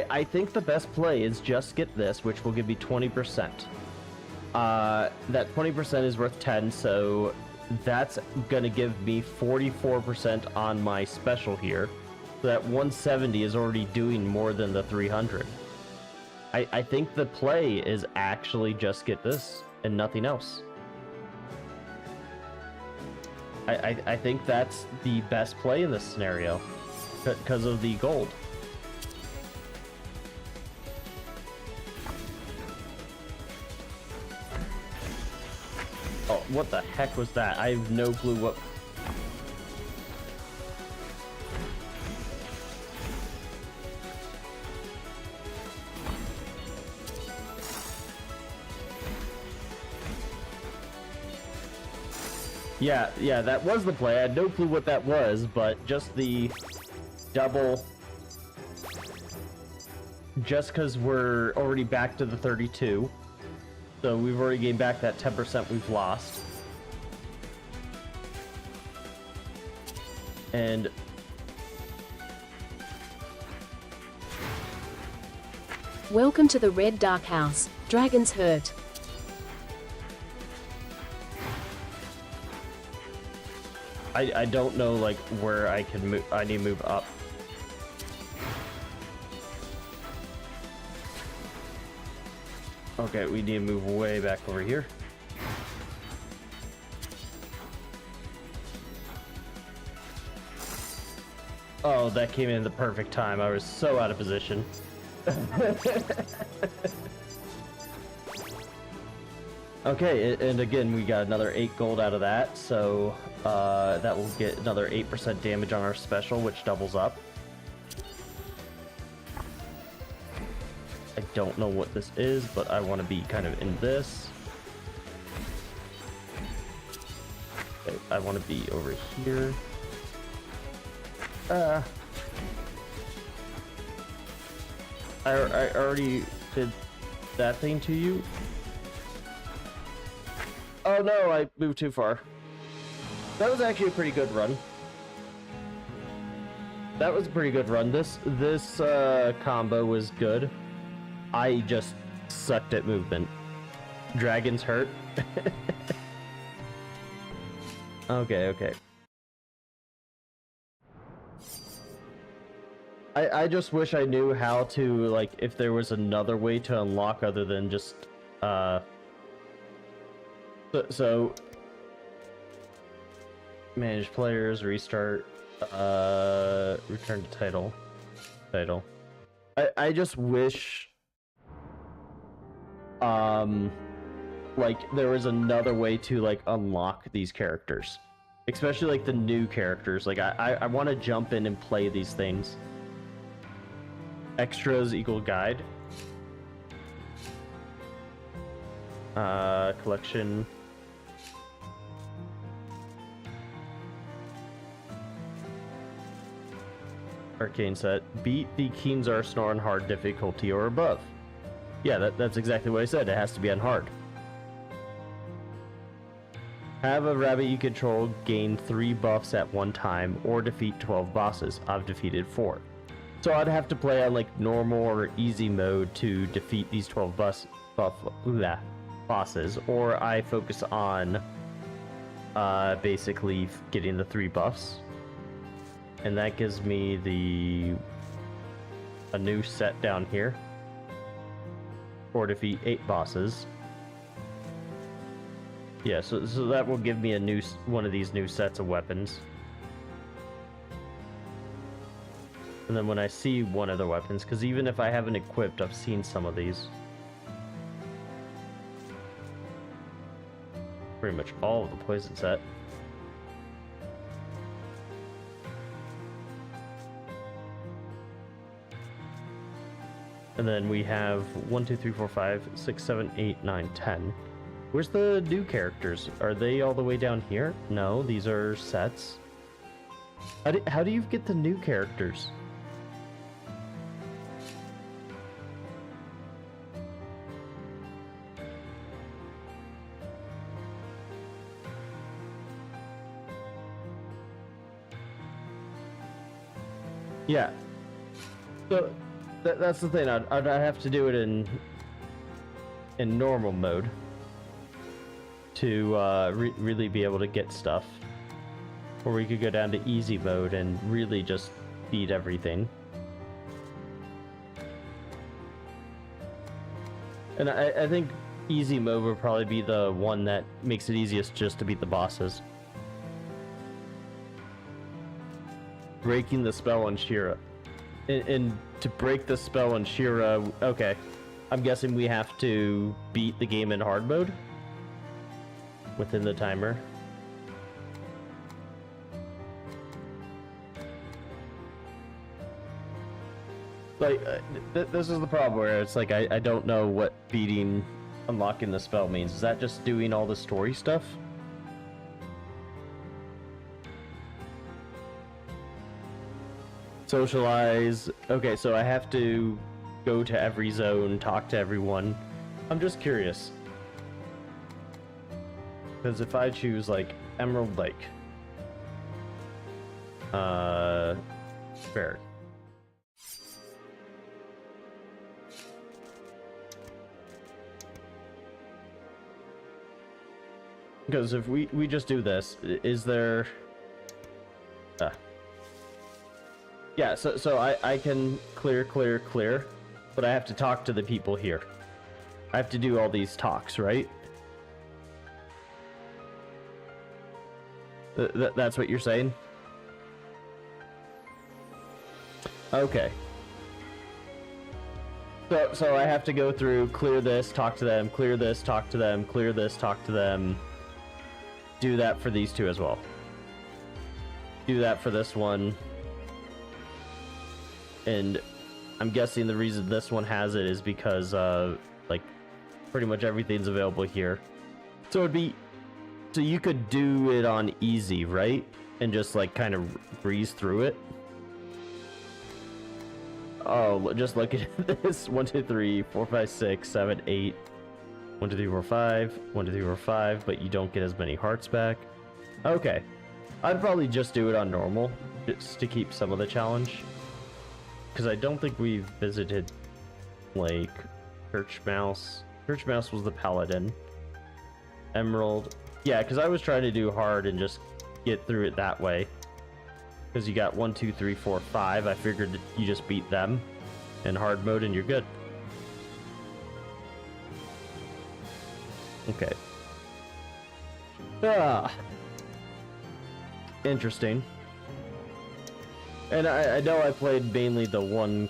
I think the best play is just get this, which will give me 20%. That 20% is worth 10, so that's gonna give me 44% on my special here. So that 170 is already doing more than the 300. I think the play is actually just get this and nothing else. I think that's the best play in this scenario because of the gold. Oh, what the heck was that? I have no clue what... Yeah, that was the play. I had no clue what that was, but just the double... Just because we're already back to the 32. So we've already gained back that 10% we've lost. And... Welcome to the Red Dark House. Dragon's Hurt. I don't know, like, where I can move. I need to move up. Okay, we need to move way back over here. Oh, that came in the perfect time. I was so out of position. Okay, and again, we got another 8 gold out of that, so that will get another 8% damage on our special, which doubles up. I don't know what this is, but I want to be kind of in this. Okay, I want to be over here. I already did that thing to you. Oh no, I moved too far. That was actually a pretty good run. That was a pretty good run. This combo was good. I just sucked at movement. Dragon's Hurt. Okay. I just wish I knew how to, like, if there was another way to unlock other than just, So, manage players, restart. Return to title. Title. I just wish like there was another way to like unlock these characters, especially like the new characters. Like I want to jump in and play these things. Extras equal guide. Collection. Arcane set. Beat the Keen's Arsenal on hard difficulty or above. Yeah, that's exactly what I said. It has to be on hard. Have a rabbit you control gain 3 buffs at one time or defeat 12 bosses. I've defeated 4. So I'd have to play on like normal or easy mode to defeat these 12 bosses, or I focus on basically getting the 3 buffs. And that gives me a new set down here. Or defeat 8 bosses. Yeah, so that will give me a one of these new sets of weapons. And then when I see one of the weapons, because even if I haven't equipped, I've seen some of these. Pretty much all of the poison set. And then we have 1, 2, 3, 4, 5, 6, 7, 8, 9, 10. Where's the new characters? Are they all the way down here? No, these are sets. How do you get the new characters? Yeah. So that's the thing. I'd have to do it in normal mode to really be able to get stuff, or we could go down to easy mode and really just beat everything. And I think easy mode would probably be the one that makes it easiest just to beat the bosses. Breaking the spell on Shira. And to break the spell on Shira, okay, I'm guessing we have to beat the game in hard mode within the timer. Like, this is the problem where it's like I don't know what unlocking the spell means. Is that just doing all the story stuff? Socialize. Okay, so I have to go to every zone, talk to everyone. I'm just curious. Because if I choose, like, Emerald Lake. Fair. Because if we just do this, is there... Yeah, so I can clear, but I have to talk to the people here. I have to do all these talks, right? That's what you're saying? Okay. So I have to go through, clear this, talk to them, clear this, talk to them, clear this, talk to them. Do that for these two as well. Do that for this one. And I'm guessing the reason this one has it is because like pretty much everything's available here. So it'd be, so you could do it on easy, right? And just like kind of breeze through it. Oh, just look at this. 1, 2, 3, 4, 5, 6, 7, 8. 1, 2, 3, 4, 5. 1, 2, 3, 4, 5. But you don't get as many hearts back. Okay. I'd probably just do it on normal, just to keep some of the challenge. Because I don't think we've visited, like, Church Mouse. Church Mouse was the Paladin. Emerald. Yeah, because I was trying to do hard and just get through it that way. Because you got 1, 2, 3, 4, 5. I figured you just beat them in hard mode and you're good. Okay. Ah. Interesting. And I know I played mainly the one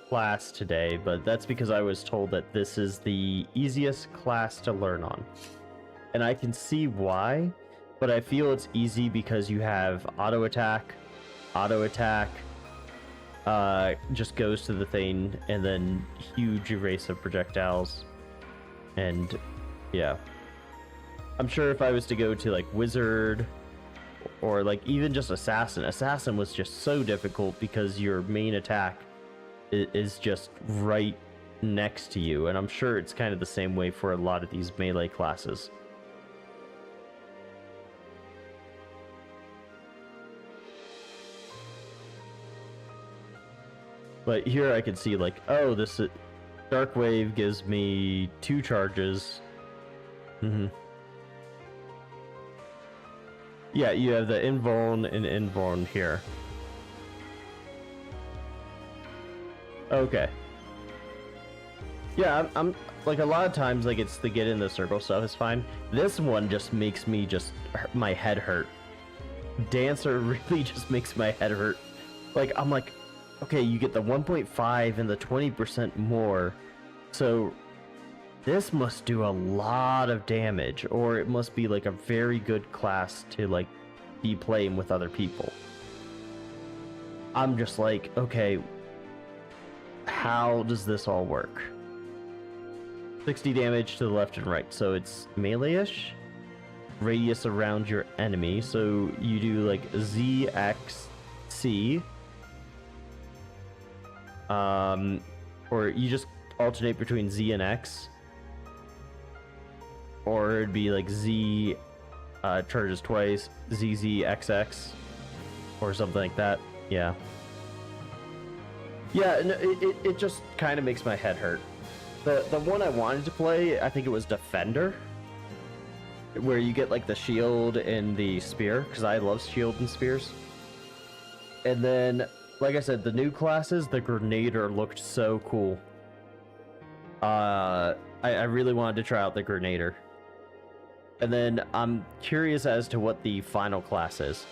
class today, but that's because I was told that this is the easiest class to learn on. And I can see why, but I feel it's easy because you have auto attack, just goes to the thing, and then huge erase of projectiles. And yeah, I'm sure if I was to go to like wizard or like even just assassin was just so difficult because your main attack is just right next to you, and I'm sure it's kind of the same way for a lot of these melee classes. But here I can see like, oh, this Dark Wave gives me 2 charges. Yeah, you have the invuln and invuln here. Okay. Yeah, I'm like a lot of times like it's the get in the circle stuff is fine. This one just makes me my head hurt. Dancer really just makes my head hurt. Like I'm like, okay, you get the 1.5 and the 20% more. So this must do a lot of damage, or it must be like a very good class to like be playing with other people. I'm just like, okay, how does this all work? 60 damage to the left and right, so it's melee-ish. Radius around your enemy, so you do like Z, X, C. Or you just alternate between Z and X. Or it'd be like Z charges twice, ZZ, XX, or something like that. Yeah. Yeah, no, it just kind of makes my head hurt. The one I wanted to play, I think it was Defender, where you get like the shield and the spear, because I love shield and spears. And then, like I said, the new classes, the Grenader looked so cool. I really wanted to try out the Grenader. And then I'm curious as to what the final class is.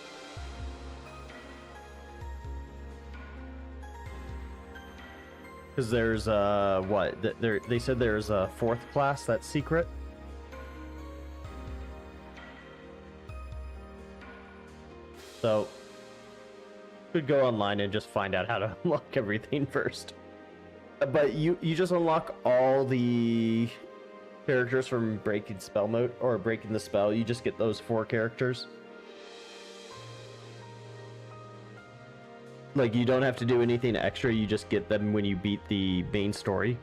Because there's what? They said there's a 4th class that's secret. So could go online and just find out how to unlock everything first. But you just unlock all the characters from breaking spell mode or breaking the spell. You just get those 4 characters. Like you don't have to do anything extra, you just get them when you beat the main story.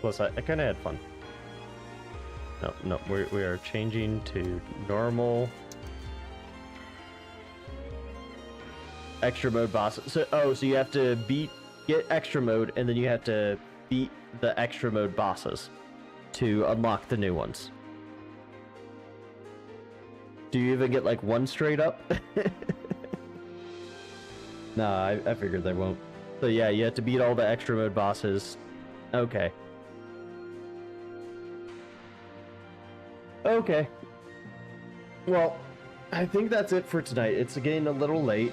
Plus I kind of had fun. No, we are changing to normal. Extra mode boss. So you have to get extra mode, and then you have to beat the extra mode bosses to unlock the new ones. Do you even get like 1 straight up? Nah, I figured they won't. So yeah, you have to beat all the extra mode bosses. Okay. Okay. Well, I think that's it for tonight. It's getting a little late.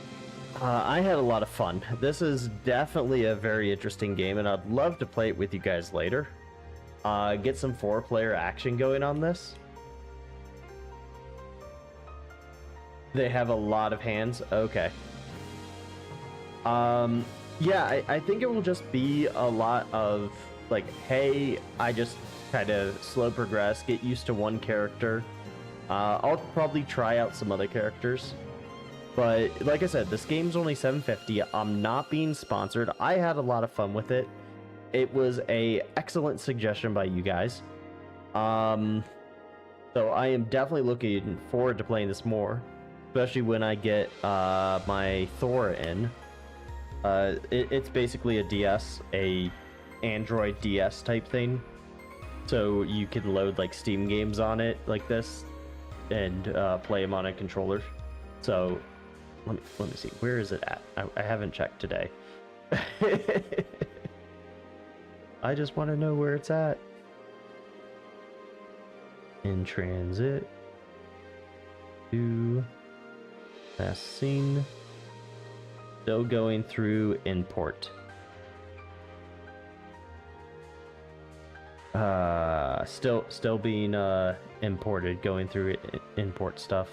I had a lot of fun. This is definitely a very interesting game, and I'd love to play it with you guys later. Get some 4-player action going on this. They have a lot of hands. Okay. Yeah, I think it will just be a lot of, like, hey, I just kind of slow progress, get used to one character. I'll probably try out some other characters. But like I said, this game's only $7.50. I'm not being sponsored. I had a lot of fun with it. It was an excellent suggestion by you guys. So I am definitely looking forward to playing this more, especially when I get my Thor in. It's basically a DS, a Android DS type thing. So you can load like Steam games on it like this and play them on a controller. So let me see, where is it at? I haven't checked today. I just want to know where it's at. In transit to last scene. Still going through import. Still being imported, going through import stuff.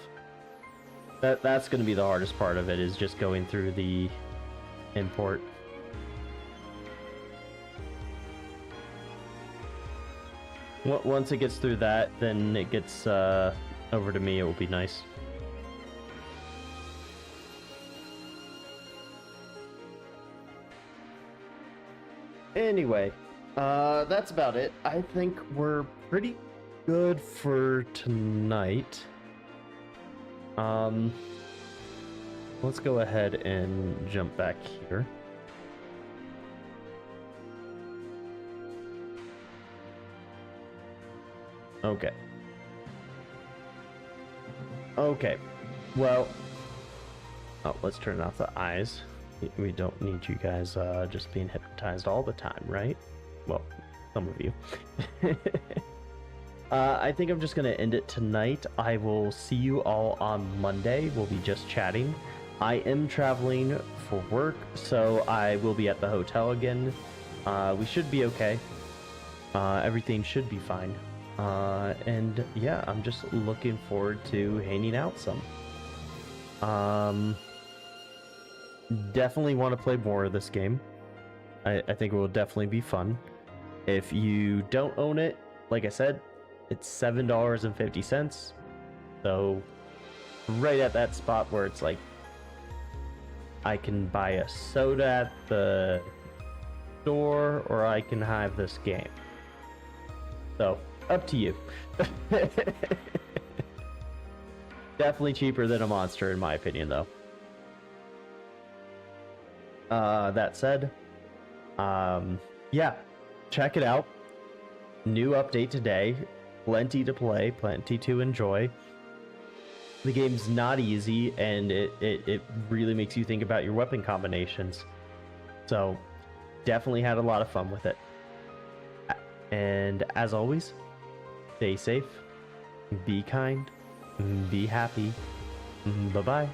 That's going to be the hardest part of it, is just going through the import. Once it gets through that, then it gets over to me. It will be nice. Anyway, that's about it. I think we're pretty good for tonight. Let's go ahead and jump back here. Okay. Okay. Well, let's turn off the eyes. We don't need you guys just being hypnotized all the time, right? Well, some of you. I think I'm just going to end it tonight. I will see you all on Monday. We'll be just chatting. I am traveling for work, so I will be at the hotel again. We should be okay. Everything should be fine. And yeah, I'm just looking forward to hanging out some. Definitely want to play more of this game. I think it will definitely be fun. If you don't own it, like I said, it's $7.50. So right at that spot where it's like I can buy a soda at the store, or I can have this game. So up to you. Definitely cheaper than a Monster in my opinion, though. That said, yeah, check it out. New update today. Plenty to play, plenty to enjoy. The game's not easy, and it really makes you think about your weapon combinations. So, definitely had a lot of fun with it. And as always, stay safe, be kind, be happy. Bye-bye.